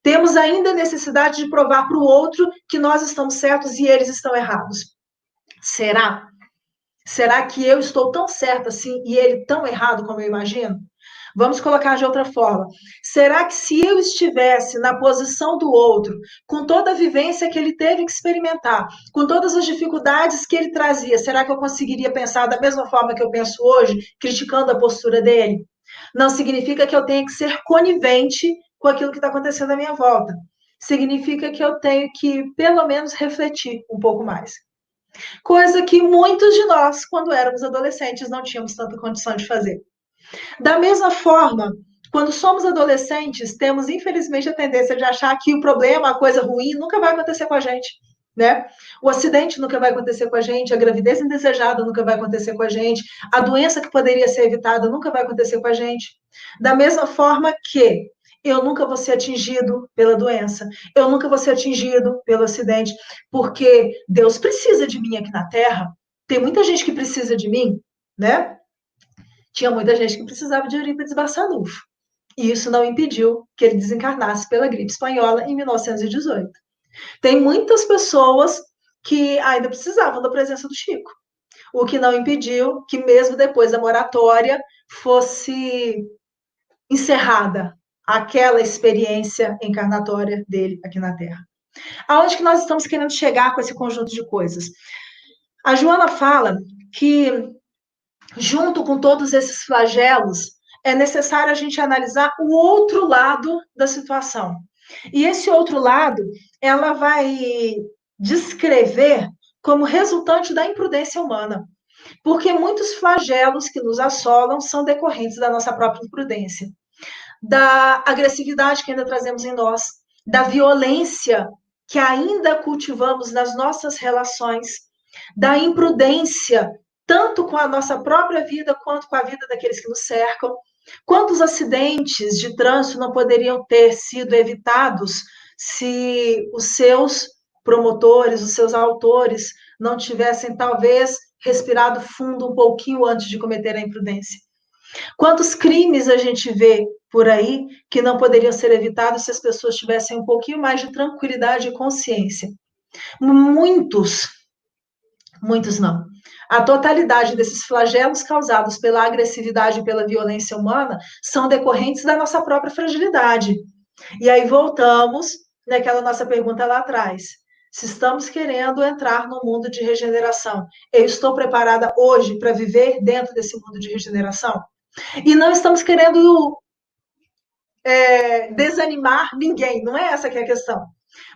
Temos ainda a necessidade de provar para o outro que nós estamos certos e eles estão errados. Será? Será que eu estou tão certa assim e ele tão errado como eu imagino? Vamos colocar de outra forma. Será que se eu estivesse na posição do outro, com toda a vivência que ele teve que experimentar, com todas as dificuldades que ele trazia, será que eu conseguiria pensar da mesma forma que eu penso hoje, criticando a postura dele? Não significa que eu tenha que ser conivente com aquilo que está acontecendo à minha volta. Significa que eu tenho que, pelo menos, refletir um pouco mais. Coisa que muitos de nós, quando éramos adolescentes, não tínhamos tanta condição de fazer. Da mesma forma, quando somos adolescentes, temos, infelizmente, a tendência de achar que o problema, a coisa ruim, nunca vai acontecer com a gente. Né? O acidente nunca vai acontecer com a gente, a gravidez indesejada nunca vai acontecer com a gente, a doença que poderia ser evitada nunca vai acontecer com a gente. Da mesma forma que eu nunca vou ser atingido pela doença, eu nunca vou ser atingido pelo acidente, porque Deus precisa de mim aqui na Terra. Tem muita gente que precisa de mim, né? Tinha muita gente que precisava de Eurípides Barçanufo. E isso não impediu que ele desencarnasse pela gripe espanhola em 1918. Tem muitas pessoas que ainda precisavam da presença do Chico, o que não impediu que, mesmo depois da moratória, fosse encerrada aquela experiência encarnatória dele aqui na Terra. Aonde que nós estamos querendo chegar com esse conjunto de coisas? A Joana fala que, junto com todos esses flagelos, é necessário a gente analisar o outro lado da situação. E esse outro lado, ela vai descrever como resultante da imprudência humana. Porque muitos flagelos que nos assolam são decorrentes da nossa própria imprudência, da agressividade que ainda trazemos em nós, da violência que ainda cultivamos nas nossas relações, da imprudência, tanto com a nossa própria vida quanto com a vida daqueles que nos cercam. Quantos acidentes de trânsito não poderiam ter sido evitados se os seus promotores, os seus autores, não tivessem, talvez, respirado fundo um pouquinho antes de cometer a imprudência? Quantos crimes a gente vê por aí que não poderiam ser evitados se as pessoas tivessem um pouquinho mais de tranquilidade e consciência? Muitos não. A totalidade desses flagelos causados pela agressividade e pela violência humana são decorrentes da nossa própria fragilidade. E aí voltamos naquela nossa pergunta lá atrás. Se estamos querendo entrar no mundo de regeneração, eu estou preparada hoje para viver dentro desse mundo de regeneração? E não estamos querendo desanimar ninguém, não é essa que é a questão.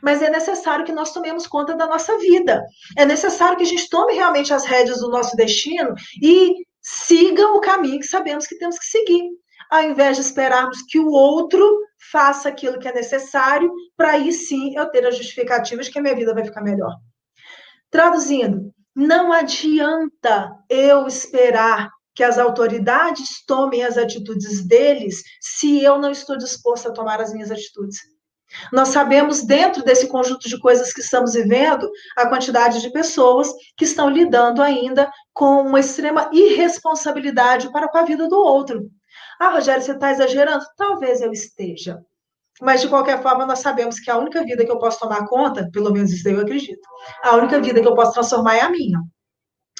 Mas é necessário que nós tomemos conta da nossa vida. É necessário que a gente tome realmente as rédeas do nosso destino e siga o caminho que sabemos que temos que seguir, ao invés de esperarmos que o outro faça aquilo que é necessário, para aí sim eu ter a justificativa de que a minha vida vai ficar melhor. Traduzindo, não adianta eu esperar que as autoridades tomem as atitudes deles se eu não estou disposto a tomar as minhas atitudes. Nós sabemos, dentro desse conjunto de coisas que estamos vivendo, a quantidade de pessoas que estão lidando ainda com uma extrema irresponsabilidade para com a vida do outro. Ah, Rogério, você está exagerando? Talvez eu esteja. Mas, de qualquer forma, nós sabemos que a única vida que eu posso tomar conta, pelo menos isso eu acredito, a única vida que eu posso transformar é a minha.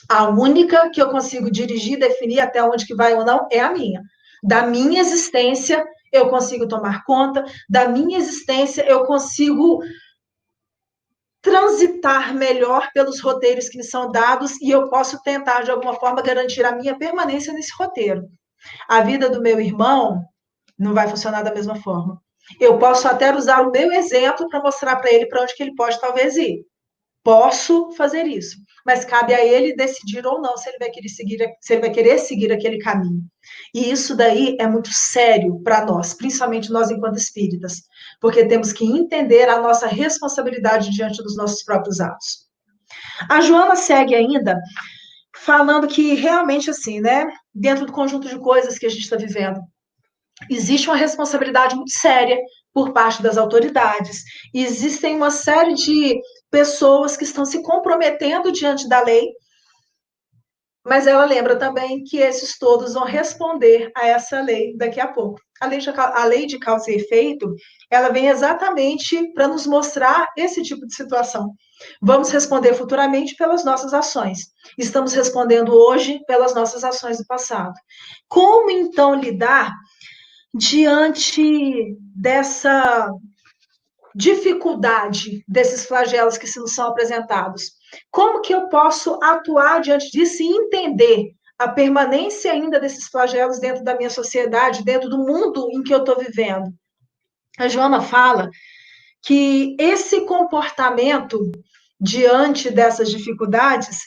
A única que eu consigo dirigir, definir até onde que vai ou não, é a minha. Da minha existência, eu consigo tomar conta, da minha existência, eu consigo transitar melhor pelos roteiros que me são dados e eu posso tentar, de alguma forma, garantir a minha permanência nesse roteiro. A vida do meu irmão não vai funcionar da mesma forma. Eu posso até usar o meu exemplo para mostrar para ele para onde que ele pode talvez ir. Posso fazer isso, mas cabe a ele decidir ou não se ele vai querer seguir aquele caminho. E isso daí é muito sério para nós, principalmente nós enquanto espíritas, porque temos que entender a nossa responsabilidade diante dos nossos próprios atos. A Joana segue ainda falando que realmente, assim, né, dentro do conjunto de coisas que a gente está vivendo, existe uma responsabilidade muito séria por parte das autoridades, e existem uma série de pessoas que estão se comprometendo diante da lei, mas ela lembra também que esses todos vão responder a essa lei daqui a pouco. A lei de causa e efeito, ela vem exatamente para nos mostrar esse tipo de situação. Vamos responder futuramente pelas nossas ações. Estamos respondendo hoje pelas nossas ações do passado. Como então lidar diante dessa dificuldade desses flagelos que se nos são apresentados? Como que eu posso atuar diante disso e entender a permanência ainda desses flagelos dentro da minha sociedade, dentro do mundo em que eu estou vivendo? A Joana fala que esse comportamento diante dessas dificuldades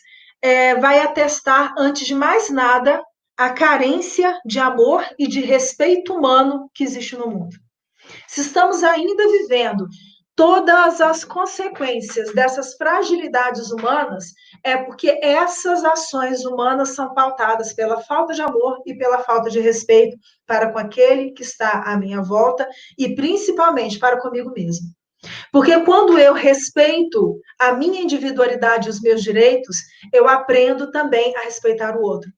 vai atestar, antes de mais nada, a carência de amor e de respeito humano que existe no mundo. Se estamos ainda vivendo todas as consequências dessas fragilidades humanas, é porque essas ações humanas são pautadas pela falta de amor e pela falta de respeito para com aquele que está à minha volta e principalmente para comigo mesmo. Porque quando eu respeito a minha individualidade e os meus direitos, eu aprendo também a respeitar o outro.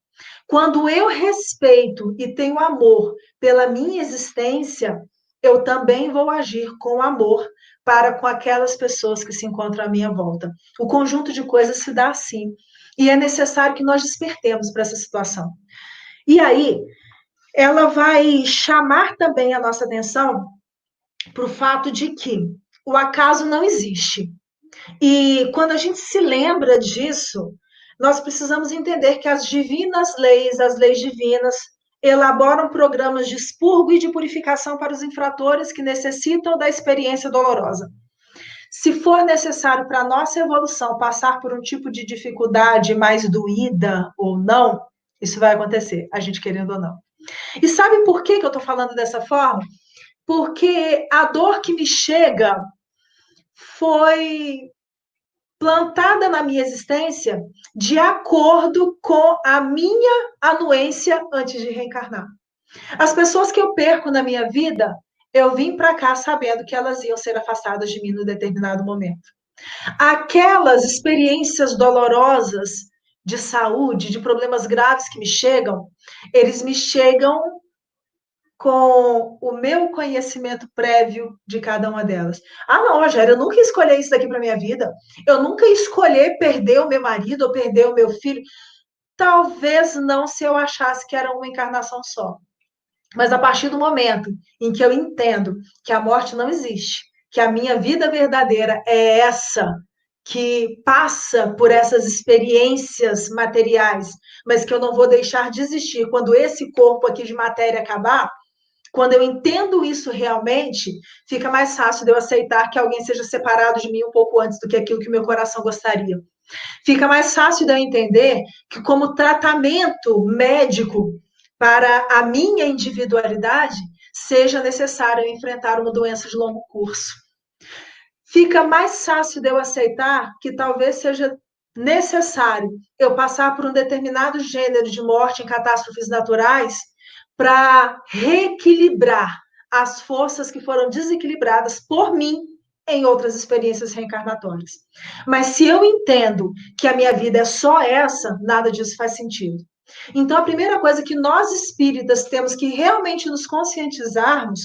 Quando eu respeito e tenho amor pela minha existência, eu também vou agir com amor para com aquelas pessoas que se encontram à minha volta. O conjunto de coisas se dá assim. E é necessário que nós despertemos para essa situação. E aí, ela vai chamar também a nossa atenção para o fato de que o acaso não existe. E quando a gente se lembra disso, nós precisamos entender que as divinas leis, as leis divinas, elaboram programas de expurgo e de purificação para os infratores que necessitam da experiência dolorosa. Se for necessário para a nossa evolução passar por um tipo de dificuldade mais doída ou não, isso vai acontecer, a gente querendo ou não. E sabe por que eu estou falando dessa forma? Porque a dor que me chega foi plantada na minha existência de acordo com a minha anuência antes de reencarnar. As pessoas que eu perco na minha vida, eu vim para cá sabendo que elas iam ser afastadas de mim num determinado momento. Aquelas experiências dolorosas de saúde, de problemas graves que me chegam, eles me chegam com o meu conhecimento prévio de cada uma delas. Ah, não, Rogério, eu nunca escolhi isso daqui para minha vida. Eu nunca escolhi perder o meu marido ou perder o meu filho. Talvez não, se eu achasse que era uma encarnação só. Mas a partir do momento em que eu entendo que a morte não existe, que a minha vida verdadeira é essa, que passa por essas experiências materiais, mas que eu não vou deixar de existir quando esse corpo aqui de matéria acabar, quando eu entendo isso realmente, fica mais fácil de eu aceitar que alguém seja separado de mim um pouco antes do que aquilo que o meu coração gostaria. Fica mais fácil de eu entender que, como tratamento médico para a minha individualidade, seja necessário enfrentar uma doença de longo curso. Fica mais fácil de eu aceitar que talvez seja necessário eu passar por um determinado gênero de morte em catástrofes naturais para reequilibrar as forças que foram desequilibradas por mim em outras experiências reencarnatórias. Mas se eu entendo que a minha vida é só essa, nada disso faz sentido. Então, a primeira coisa que nós espíritas temos que realmente nos conscientizarmos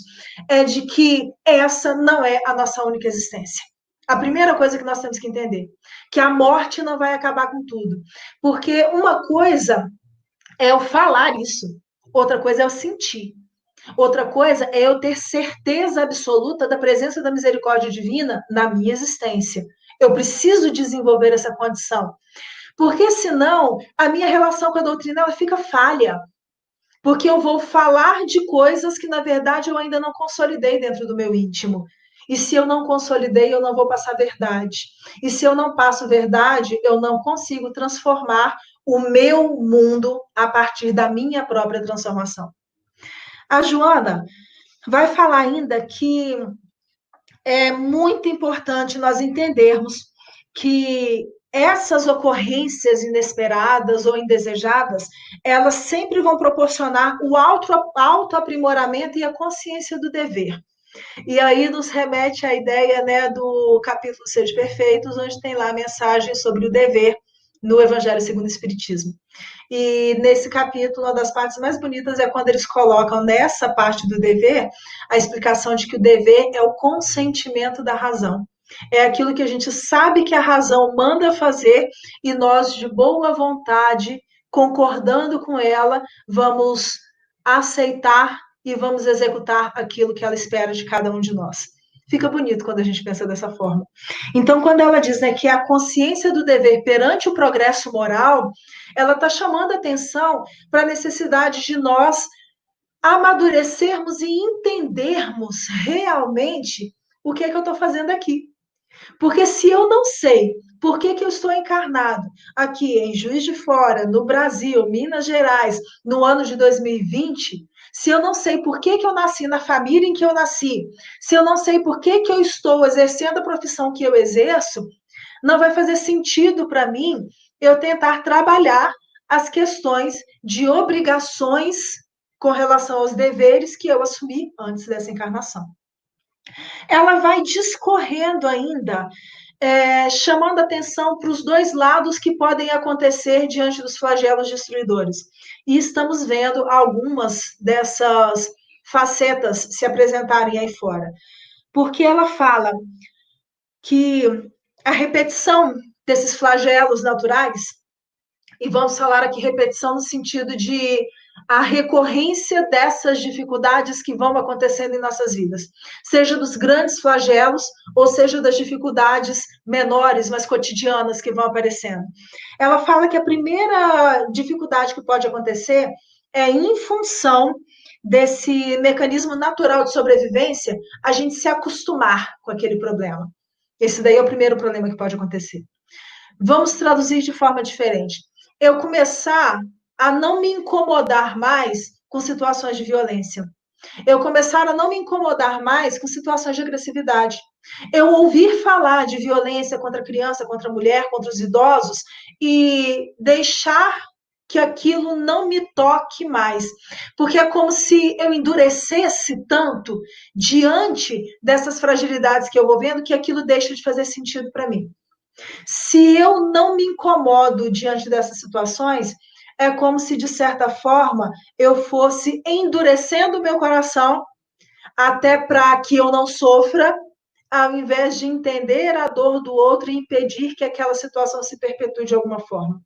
é de que essa não é a nossa única existência. A primeira coisa que nós temos que entender, que a morte não vai acabar com tudo. Porque uma coisa é eu falar isso, outra coisa é eu sentir. Outra coisa é eu ter certeza absoluta da presença da misericórdia divina na minha existência. Eu preciso desenvolver essa condição. Porque senão a minha relação com a doutrina ela fica falha. Porque eu vou falar de coisas que, na verdade, eu ainda não consolidei dentro do meu íntimo. E se eu não consolidei, eu não vou passar verdade. E se eu não passo verdade, eu não consigo transformar o meu mundo a partir da minha própria transformação. A Joana vai falar ainda que é muito importante nós entendermos que essas ocorrências inesperadas ou indesejadas, elas sempre vão proporcionar o autoaprimoramento e a consciência do dever. E aí nos remete à ideia, né, do capítulo Sede Perfeitos, onde tem lá a mensagem sobre o dever no Evangelho segundo o Espiritismo. E nesse capítulo, uma das partes mais bonitas é quando eles colocam nessa parte do dever a explicação de que o dever é o consentimento da razão. É aquilo que a gente sabe que a razão manda fazer e nós, de boa vontade, concordando com ela, vamos aceitar e vamos executar aquilo que ela espera de cada um de nós. Fica bonito quando a gente pensa dessa forma. Então, quando ela diz, né, que a consciência do dever perante o progresso moral, ela está chamando a atenção para a necessidade de nós amadurecermos e entendermos realmente o que é que eu estou fazendo aqui. Porque se eu não sei por que eu estou encarnado aqui em Juiz de Fora, no Brasil, Minas Gerais, no ano de 2020, se eu não sei por que eu nasci na família em que eu nasci, se eu não sei por que eu estou exercendo a profissão que eu exerço, não vai fazer sentido para mim eu tentar trabalhar as questões de obrigações com relação aos deveres que eu assumi antes dessa encarnação. Ela vai discorrendo ainda, chamando atenção para os dois lados que podem acontecer diante dos flagelos destruidores. E estamos vendo algumas dessas facetas se apresentarem aí fora. Porque ela fala que a repetição desses flagelos naturais, e vamos falar aqui repetição no sentido de a recorrência dessas dificuldades que vão acontecendo em nossas vidas, seja dos grandes flagelos, ou seja das dificuldades menores, mas cotidianas que vão aparecendo. Ela fala que a primeira dificuldade que pode acontecer é em função desse mecanismo natural de sobrevivência, a gente se acostumar com aquele problema. Esse daí é o primeiro problema que pode acontecer. Vamos traduzir de forma diferente. Eu começar a não me incomodar mais com situações de violência. Eu começar a não me incomodar mais com situações de agressividade. Eu ouvir falar de violência contra a criança, contra a mulher, contra os idosos e deixar que aquilo não me toque mais. Porque é como se eu endurecesse tanto diante dessas fragilidades que eu vou vendo que aquilo deixa de fazer sentido para mim. Se eu não me incomodo diante dessas situações, é como se, de certa forma, eu fosse endurecendo o meu coração até para que eu não sofra, ao invés de entender a dor do outro e impedir que aquela situação se perpetue de alguma forma.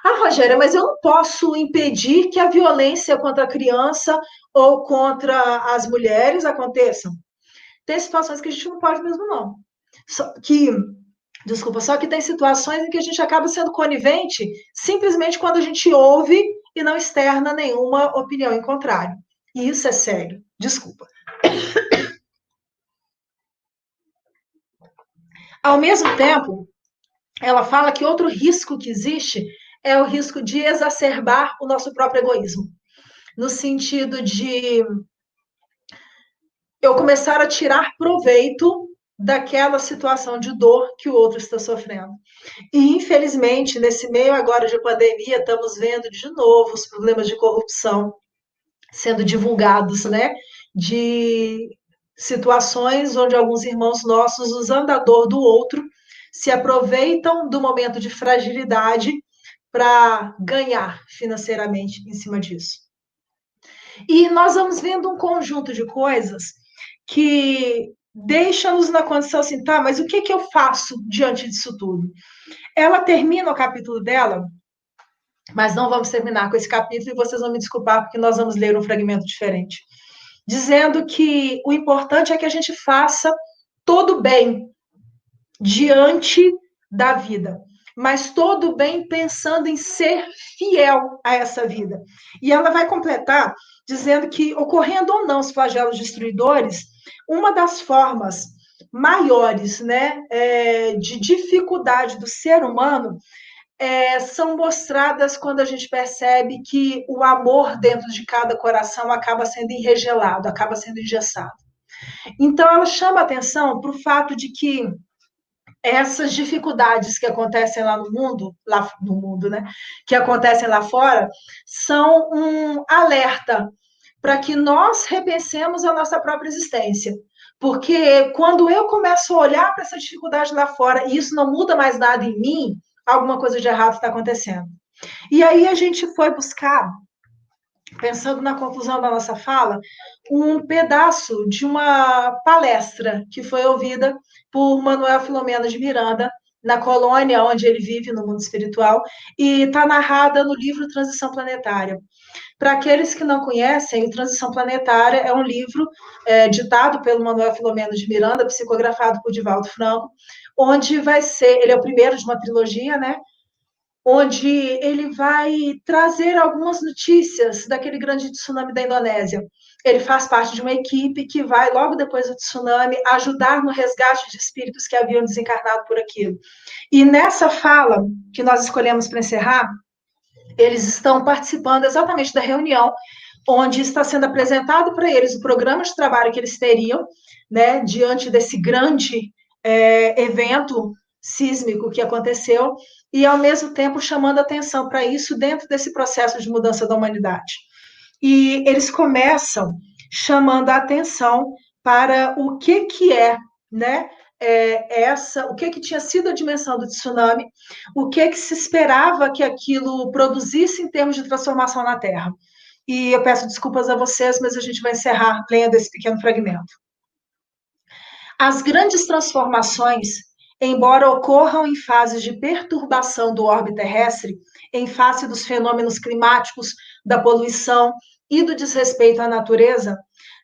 Ah, Rogéria, mas eu não posso impedir que a violência contra a criança ou contra as mulheres aconteçam. Tem situações que a gente não pode mesmo, não. Só que tem situações em que a gente acaba sendo conivente simplesmente quando a gente ouve e não externa nenhuma opinião em contrário. E isso é sério. Desculpa. Ao mesmo tempo, ela fala que outro risco que existe é o risco de exacerbar o nosso próprio egoísmo. No sentido de eu começar a tirar proveito daquela situação de dor que o outro está sofrendo. E, infelizmente, nesse meio agora de pandemia, estamos vendo de novo os problemas de corrupção sendo divulgados, né? De situações onde alguns irmãos nossos, usando a dor do outro, se aproveitam do momento de fragilidade para ganhar financeiramente em cima disso. E nós vamos vendo um conjunto de coisas que deixa-nos na condição assim, tá, mas o que eu faço diante disso tudo? Ela termina o capítulo dela, mas não vamos terminar com esse capítulo e vocês vão me desculpar porque nós vamos ler um fragmento diferente. Dizendo que o importante é que a gente faça todo bem diante da vida, mas todo bem pensando em ser fiel a essa vida. E ela vai completar dizendo que, ocorrendo ou não os flagelos destruidores, uma das formas maiores, né, de dificuldade do ser humano são mostradas quando a gente percebe que o amor dentro de cada coração acaba sendo enregelado, acaba sendo engessado. Então, ela chama atenção para o fato de que essas dificuldades que acontecem lá no mundo, né? Que acontecem lá fora, são um alerta para que nós repensemos a nossa própria existência. Porque quando eu começo a olhar para essa dificuldade lá fora e isso não muda mais nada em mim, alguma coisa de errado está acontecendo. E aí a gente foi buscar, pensando na conclusão da nossa fala, um pedaço de uma palestra que foi ouvida por Manuel Filomeno de Miranda, na colônia onde ele vive, no mundo espiritual, e está narrada no livro Transição Planetária. Para aqueles que não conhecem, o Transição Planetária é um livro ditado pelo Manuel Filomeno de Miranda, psicografado por Divaldo Franco, onde vai ser, ele é o primeiro de uma trilogia, né? Onde ele vai trazer algumas notícias daquele grande tsunami da Indonésia. Ele faz parte de uma equipe que vai, logo depois do tsunami, ajudar no resgate de espíritos que haviam desencarnado por aquilo. E nessa fala, que nós escolhemos para encerrar, eles estão participando exatamente da reunião onde está sendo apresentado para eles o programa de trabalho que eles teriam, né, diante desse grande evento sísmico que aconteceu, e, ao mesmo tempo, chamando atenção para isso dentro desse processo de mudança da humanidade. E eles começam chamando a atenção para o que é, né, o que tinha sido a dimensão do tsunami, o que se esperava que aquilo produzisse em termos de transformação na Terra. E eu peço desculpas a vocês, mas a gente vai encerrar lendo esse pequeno fragmento. As grandes transformações, embora ocorram em fases de perturbação do orbe terrestre, em face dos fenômenos climáticos, da poluição e do desrespeito à natureza,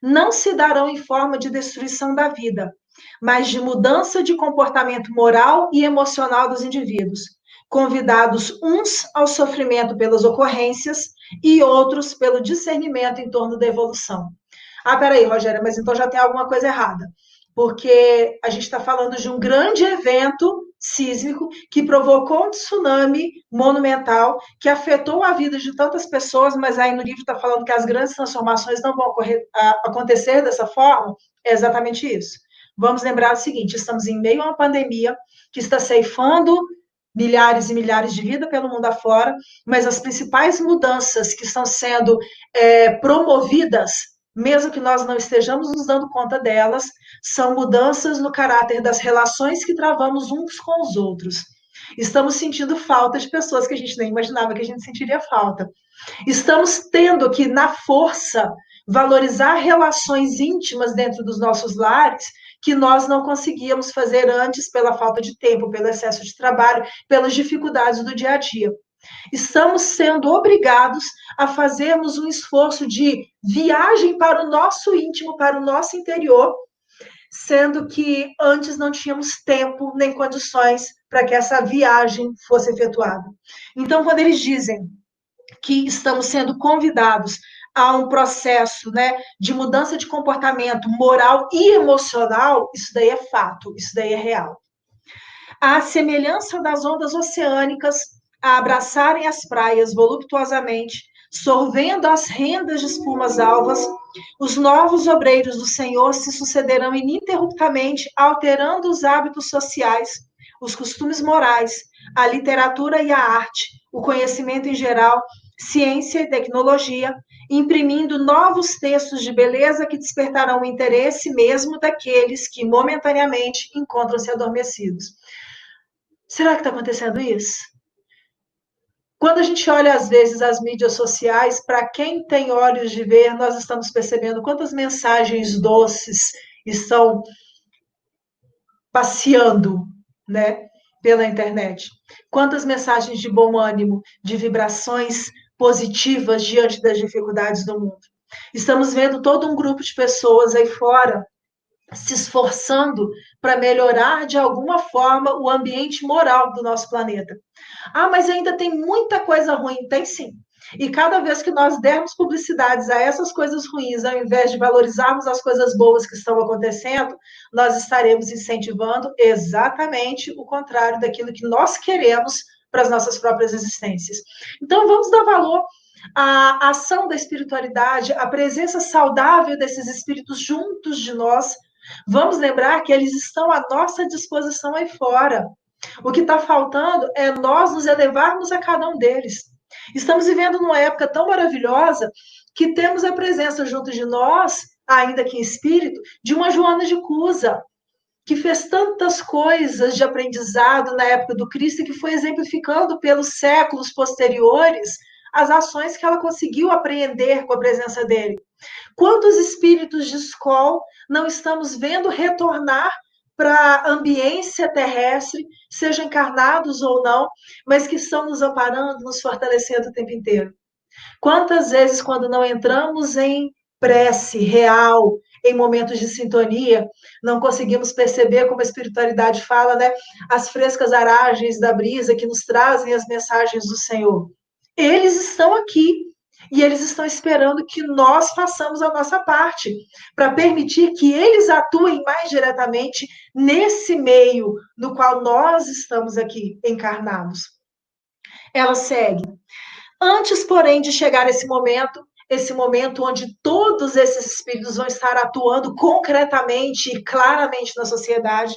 não se darão em forma de destruição da vida, mas de mudança de comportamento moral e emocional dos indivíduos, convidados uns ao sofrimento pelas ocorrências e outros pelo discernimento em torno da evolução. Ah, peraí, Rogéria, mas então já tem alguma coisa errada. Porque a gente está falando de um grande evento sísmico que provocou um tsunami monumental, que afetou a vida de tantas pessoas, mas aí no livro está falando que as grandes transformações não vão acontecer dessa forma. É exatamente isso. Vamos lembrar o seguinte: estamos em meio a uma pandemia que está ceifando milhares e milhares de vidas pelo mundo afora, mas as principais mudanças que estão sendo promovidas, mesmo que nós não estejamos nos dando conta delas, são mudanças no caráter das relações que travamos uns com os outros. Estamos sentindo falta de pessoas que a gente nem imaginava que a gente sentiria falta. Estamos tendo que, na força, valorizar relações íntimas dentro dos nossos lares que nós não conseguíamos fazer antes pela falta de tempo, pelo excesso de trabalho, pelas dificuldades do dia a dia. Estamos sendo obrigados a fazermos um esforço de viagem para o nosso íntimo, para o nosso interior, sendo que antes não tínhamos tempo nem condições para que essa viagem fosse efetuada. Então, quando eles dizem que estamos sendo convidados a um processo, né, de mudança de comportamento moral e emocional, isso daí é fato, isso daí é real. A semelhança das ondas oceânicas a abraçarem as praias voluptuosamente, sorvendo as rendas de espumas alvas, os novos obreiros do Senhor se sucederão ininterruptamente, alterando os hábitos sociais, os costumes morais, a literatura e a arte, o conhecimento em geral, ciência e tecnologia, imprimindo novos textos de beleza que despertarão o interesse mesmo daqueles que momentaneamente encontram-se adormecidos. Será que está acontecendo isso? Quando a gente olha, às vezes, as mídias sociais, para quem tem olhos de ver, nós estamos percebendo quantas mensagens doces estão passeando, né, pela internet. Quantas mensagens de bom ânimo, de vibrações positivas diante das dificuldades do mundo. Estamos vendo todo um grupo de pessoas aí fora se esforçando para melhorar de alguma forma o ambiente moral do nosso planeta. Ah, mas ainda tem muita coisa ruim. Tem sim. E cada vez que nós dermos publicidades a essas coisas ruins, ao invés de valorizarmos as coisas boas que estão acontecendo, nós estaremos incentivando exatamente o contrário daquilo que nós queremos para as nossas próprias existências. Então, vamos dar valor à ação da espiritualidade, à presença saudável desses espíritos juntos de nós, Vamos lembrar que eles estão à nossa disposição aí fora. O que está faltando é nós nos elevarmos a cada um deles. Estamos vivendo numa época tão maravilhosa que temos a presença junto de nós, ainda que em espírito, de uma Joana de Cusa, que fez tantas coisas de aprendizado na época do Cristo e que foi exemplificando pelos séculos posteriores as ações que ela conseguiu apreender com a presença dele. Quantos espíritos de escola não estamos vendo retornar para a ambiência terrestre, sejam encarnados ou não, mas que estão nos amparando, nos fortalecendo o tempo inteiro? Quantas vezes, quando não entramos em prece real, em momentos de sintonia, não conseguimos perceber, como a espiritualidade fala, né? As frescas aragens da brisa que nos trazem as mensagens do Senhor. Eles estão aqui e eles estão esperando que nós façamos a nossa parte, para permitir que eles atuem mais diretamente nesse meio no qual nós estamos aqui encarnados. Ela segue. Antes, porém, de chegar esse momento onde todos esses espíritos vão estar atuando concretamente e claramente na sociedade,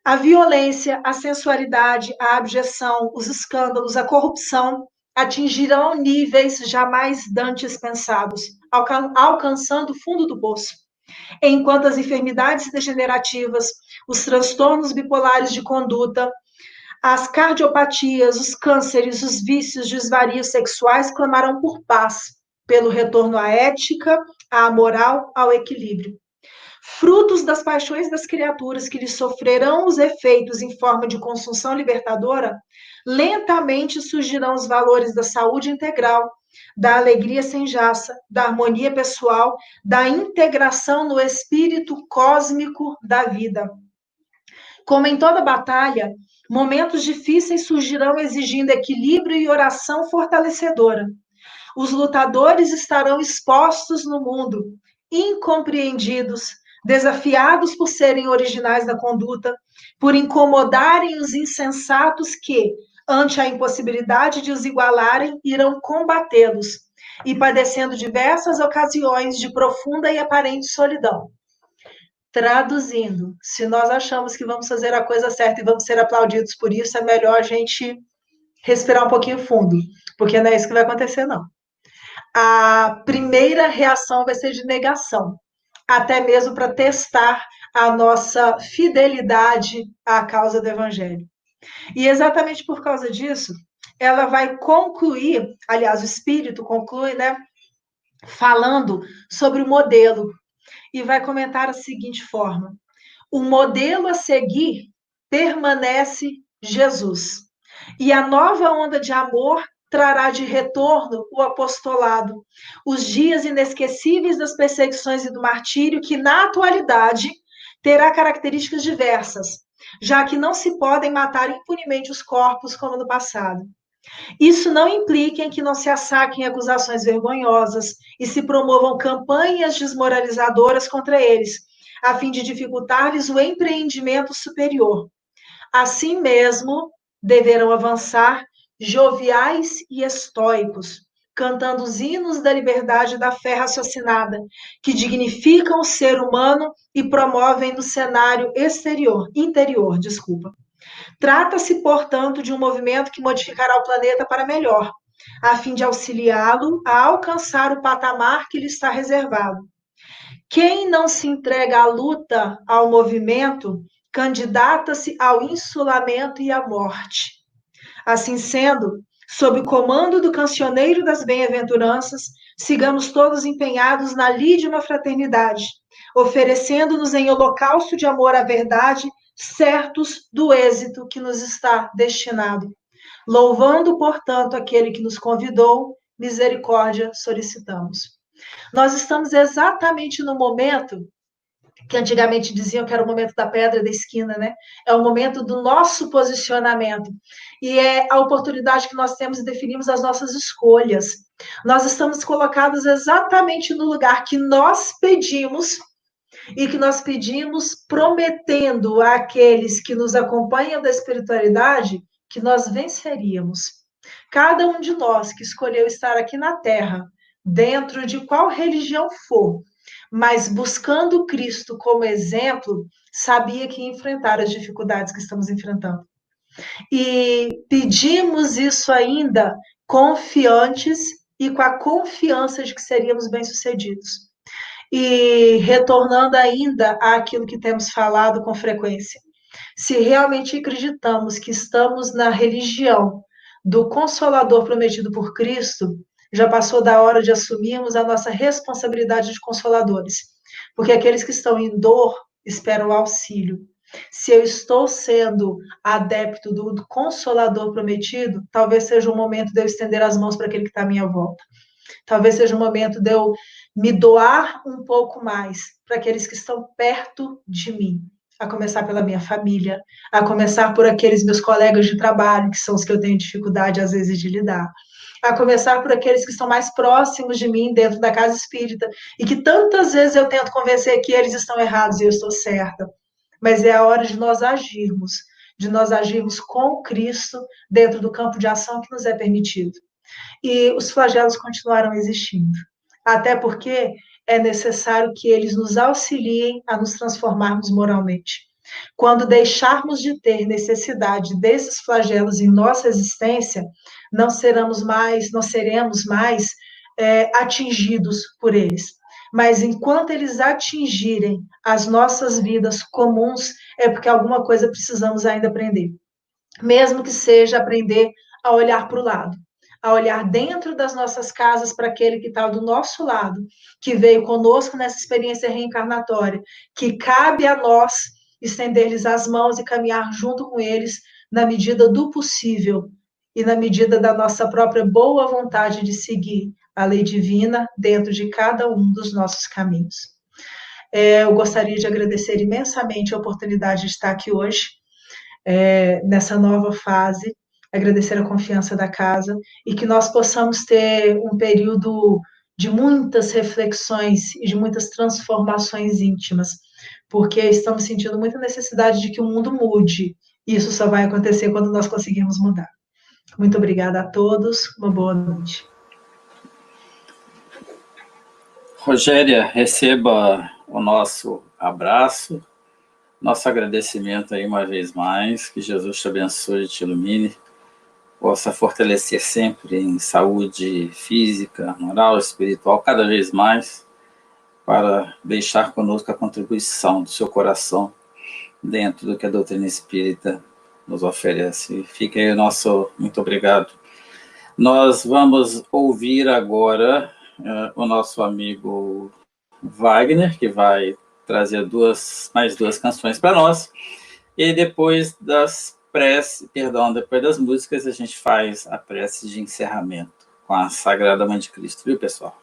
a violência, a sensualidade, a abjeção, os escândalos, a corrupção atingirão níveis jamais dantes pensados, alcançando o fundo do poço. Enquanto as enfermidades degenerativas, os transtornos bipolares de conduta, as cardiopatias, os cânceres, os vícios, os desvarios sexuais clamarão por paz, pelo retorno à ética, à moral, ao equilíbrio. Frutos das paixões das criaturas que lhes sofrerão os efeitos em forma de consunção libertadora, lentamente surgirão os valores da saúde integral, da alegria sem jaça, da harmonia pessoal, da integração no espírito cósmico da vida. Como em toda batalha, momentos difíceis surgirão exigindo equilíbrio e oração fortalecedora. Os lutadores estarão expostos no mundo, incompreendidos, desafiados por serem originais na conduta, por incomodarem os insensatos que, ante a impossibilidade de os igualarem, irão combatê-los, e padecendo diversas ocasiões de profunda e aparente solidão. Traduzindo, se nós achamos que vamos fazer a coisa certa e vamos ser aplaudidos por isso, é melhor a gente respirar um pouquinho fundo, porque não é isso que vai acontecer, não. A primeira reação vai ser de negação, até mesmo para testar a nossa fidelidade à causa do Evangelho. E exatamente por causa disso, ela vai concluir, aliás, o Espírito conclui, né, falando sobre o modelo, e vai comentar da seguinte forma: o modelo a seguir permanece Jesus, e a nova onda de amor trará de retorno o apostolado, os dias inesquecíveis das perseguições e do martírio, que na atualidade terá características diversas, já que não se podem matar impunemente os corpos como no passado. Isso não implica em que não se assaquem acusações vergonhosas e se promovam campanhas desmoralizadoras contra eles, a fim de dificultar-lhes o empreendimento superior. Assim mesmo, deverão avançar joviais e estoicos, cantando os hinos da liberdade e da fé raciocinada, que dignificam o ser humano e promovem no cenário interior. Trata-se, portanto, de um movimento que modificará o planeta para melhor, a fim de auxiliá-lo a alcançar o patamar que lhe está reservado. Quem não se entrega à luta, ao movimento, candidata-se ao insulamento e à morte. Assim sendo, sob o comando do cancioneiro das bem-aventuranças, sigamos todos empenhados na lide de uma fraternidade, oferecendo-nos em holocausto de amor à verdade, certos do êxito que nos está destinado. Louvando, portanto, aquele que nos convidou, misericórdia solicitamos. Nós estamos exatamente no momento que antigamente diziam que era o momento da pedra da esquina, né? É o momento do nosso posicionamento. E é a oportunidade que nós temos de definirmos as nossas escolhas. Nós estamos colocados exatamente no lugar que nós pedimos, e que nós pedimos prometendo àqueles que nos acompanham da espiritualidade que nós venceríamos. Cada um de nós que escolheu estar aqui na Terra, dentro de qual religião for, mas buscando Cristo como exemplo, sabia que ia enfrentar as dificuldades que estamos enfrentando. E pedimos isso ainda confiantes e com a confiança de que seríamos bem-sucedidos. E retornando ainda àquilo que temos falado com frequência, se realmente acreditamos que estamos na religião do Consolador prometido por Cristo, já passou da hora de assumirmos a nossa responsabilidade de consoladores, porque aqueles que estão em dor esperam o auxílio. Se eu estou sendo adepto do Consolador prometido, talvez seja o momento de eu estender as mãos para aquele que está à minha volta. Talvez seja o momento de eu me doar um pouco mais para aqueles que estão perto de mim, a começar pela minha família, a começar por aqueles meus colegas de trabalho, que são os que eu tenho dificuldade às vezes de lidar, a começar por aqueles que estão mais próximos de mim dentro da casa espírita e que tantas vezes eu tento convencer que eles estão errados e eu estou certa. Mas é a hora de nós agirmos com Cristo dentro do campo de ação que nos é permitido. E os flagelos continuarão existindo. Até porque é necessário que eles nos auxiliem a nos transformarmos moralmente. Quando deixarmos de ter necessidade desses flagelos em nossa existência, não seremos mais atingidos por eles. Mas enquanto eles atingirem as nossas vidas comuns, é porque alguma coisa precisamos ainda aprender. Mesmo que seja aprender a olhar para o lado, a olhar dentro das nossas casas para aquele que está do nosso lado, que veio conosco nessa experiência reencarnatória, que cabe a nós estender-lhes as mãos e caminhar junto com eles na medida do possível e na medida da nossa própria boa vontade de seguir a lei divina dentro de cada um dos nossos caminhos. Eu gostaria de agradecer imensamente a oportunidade de estar aqui hoje, nessa nova fase, agradecer a confiança da casa e que nós possamos ter um período de muitas reflexões e de muitas transformações íntimas, porque estamos sentindo muita necessidade de que o mundo mude. E isso só vai acontecer quando nós conseguirmos mudar. Muito obrigada a todos, uma boa noite. Rogéria, receba o nosso abraço, nosso agradecimento aí uma vez mais, que Jesus te abençoe e te ilumine, possa fortalecer sempre em saúde física, moral, espiritual, cada vez mais, para deixar conosco a contribuição do seu coração dentro do que a doutrina espírita nos oferece. Fica aí o nosso muito obrigado. Nós vamos ouvir agora o nosso amigo Wagner, que vai trazer mais duas canções para nós, e depois depois das músicas, a gente faz a prece de encerramento com a Sagrada Mãe de Cristo, viu, pessoal?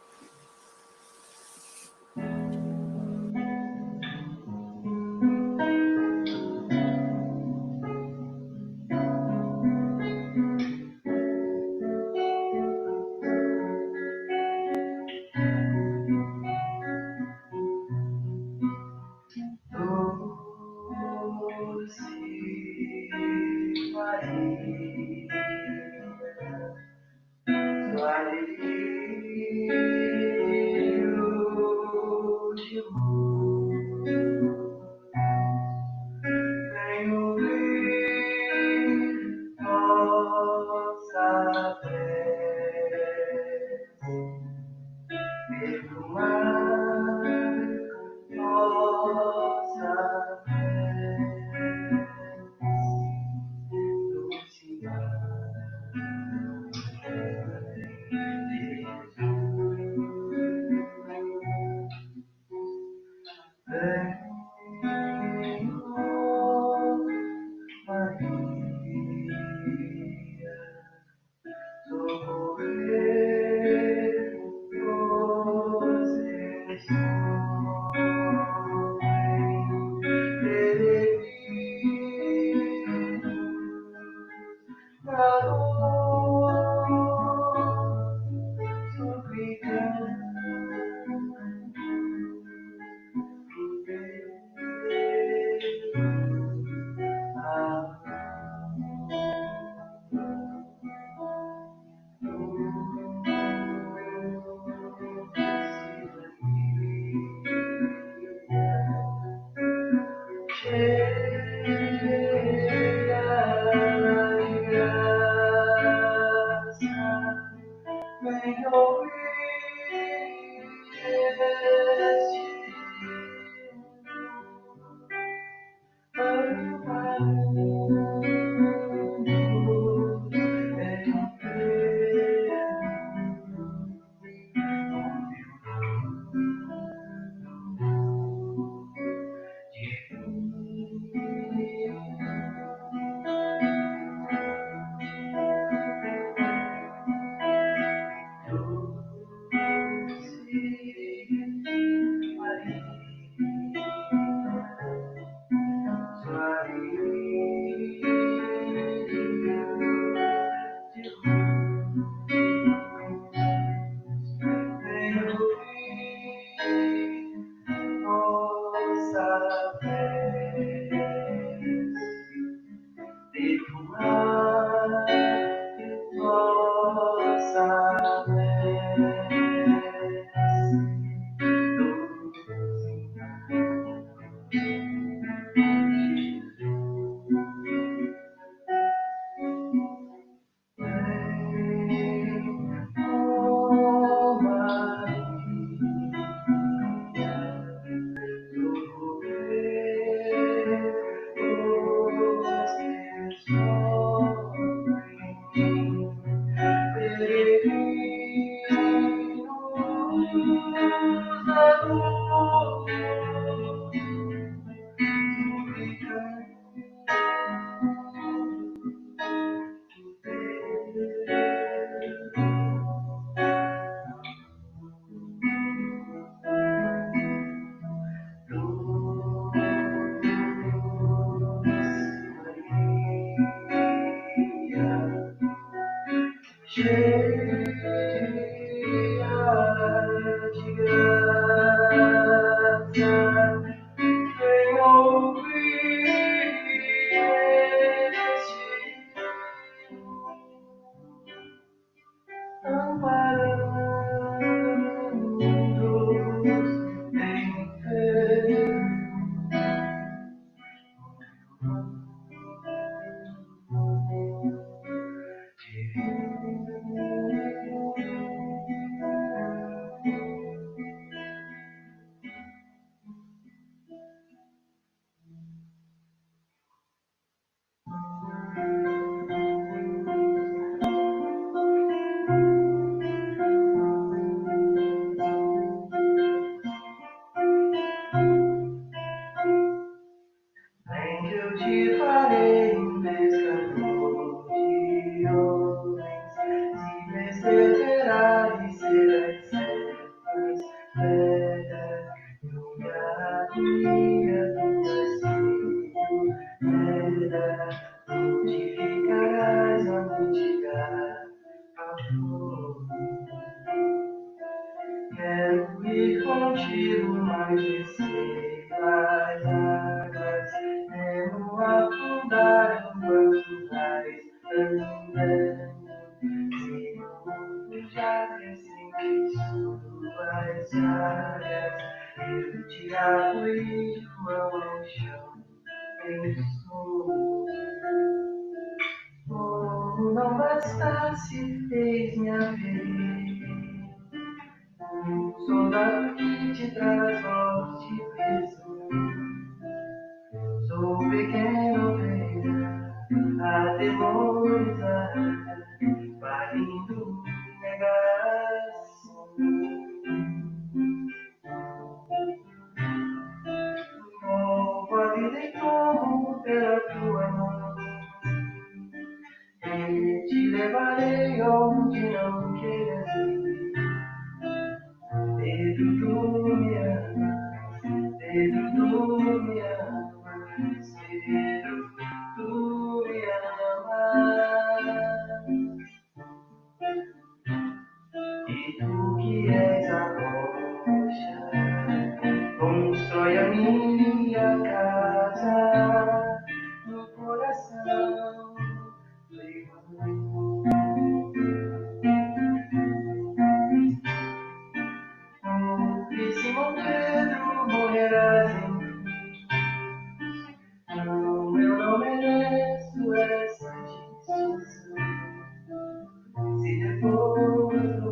vem ouvir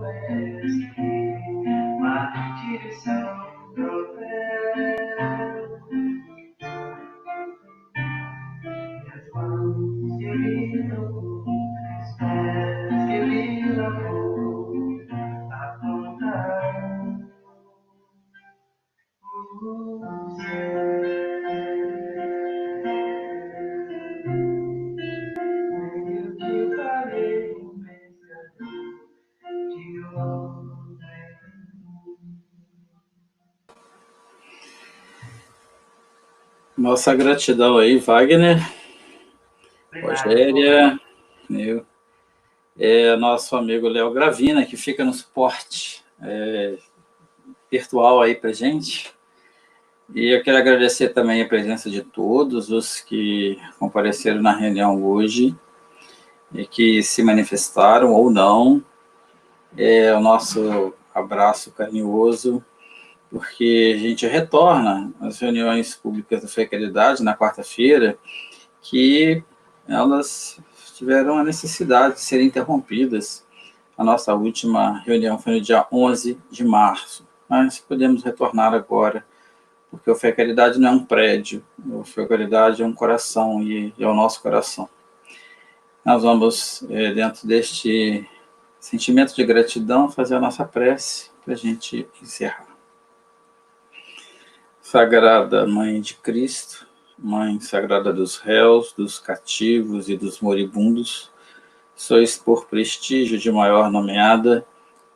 este Nossa gratidão aí, Wagner, Rogéria, meu, nosso amigo Léo Gravina, que fica no suporte virtual aí para gente. E eu quero agradecer também a presença de todos os que compareceram na reunião hoje e que se manifestaram ou não. O nosso abraço carinhoso, porque a gente retorna às reuniões públicas da Fé e Caridade na quarta-feira, que elas tiveram a necessidade de serem interrompidas. A nossa última reunião foi no dia 11 de março, mas podemos retornar agora, porque o Fé e Caridade não é um prédio, o Fé e Caridade é um coração, e é o nosso coração. Nós vamos, dentro deste sentimento de gratidão, fazer a nossa prece para a gente encerrar. Sagrada Mãe de Cristo, Mãe sagrada dos réus, dos cativos e dos moribundos, sois por prestígio de maior nomeada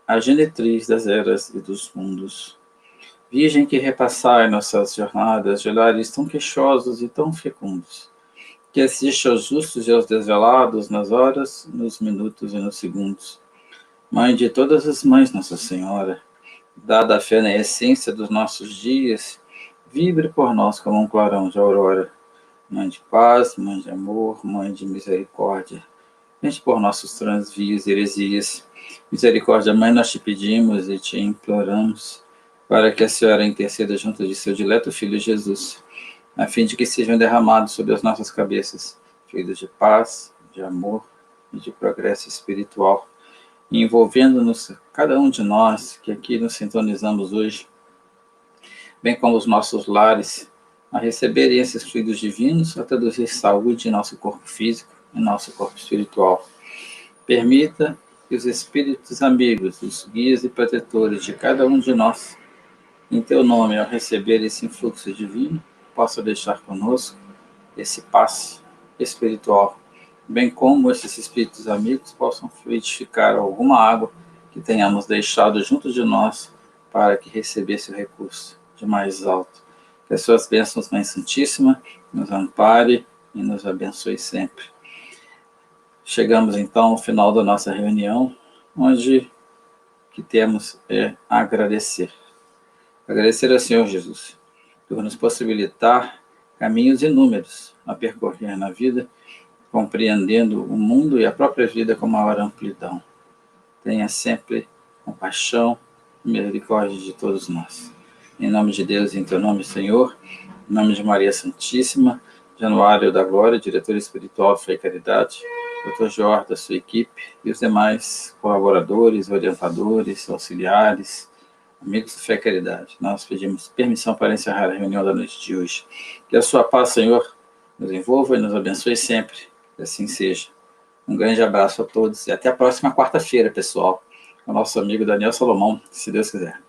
a genetriz das eras e dos mundos. Virgem que repassai nossas jornadas de lares tão queixosos e tão fecundos, que assiste aos justos e aos desvelados nas horas, nos minutos e nos segundos. Mãe de todas as mães, Nossa Senhora, dada a fé na essência dos nossos dias, vibre por nós como um clarão de aurora. Mãe de paz, Mãe de amor, Mãe de misericórdia. Vende por nossos transvios e heresias. Misericórdia, Mãe, nós te pedimos e te imploramos, para que a Senhora interceda junto de seu dileto Filho Jesus, a fim de que sejam derramados sobre as nossas cabeças fluidos de paz, de amor e de progresso espiritual, envolvendo-nos, cada um de nós que aqui nos sintonizamos hoje, bem como os nossos lares, a receberem esses fluidos divinos, a traduzir saúde em nosso corpo físico e nosso corpo espiritual. Permita que os espíritos amigos, os guias e protetores de cada um de nós, em teu nome, ao receber esse influxo divino, possa deixar conosco esse passe espiritual, bem como esses espíritos amigos possam fluidificar alguma água que tenhamos deixado junto de nós para que recebesse o recurso de mais alto. Que as suas bênçãos, Mãe Santíssima, nos ampare e nos abençoe sempre. Chegamos então ao final da nossa reunião, onde o que temos é agradecer. Agradecer ao Senhor Jesus por nos possibilitar caminhos inúmeros a percorrer na vida, compreendendo o mundo e a própria vida com maior amplidão. Tenha sempre compaixão e misericórdia de todos nós. Em nome de Deus e em teu nome, Senhor, em nome de Maria Santíssima, Januário da Glória, diretor espiritual Fé e Caridade, Dr. Jorge, da sua equipe, e os demais colaboradores, orientadores, auxiliares, amigos da Fé e Caridade. Nós pedimos permissão para encerrar a reunião da noite de hoje. Que a sua paz, Senhor, nos envolva e nos abençoe sempre. Que assim seja. Um grande abraço a todos e até a próxima quarta-feira, pessoal. Com o nosso amigo Daniel Salomão, se Deus quiser.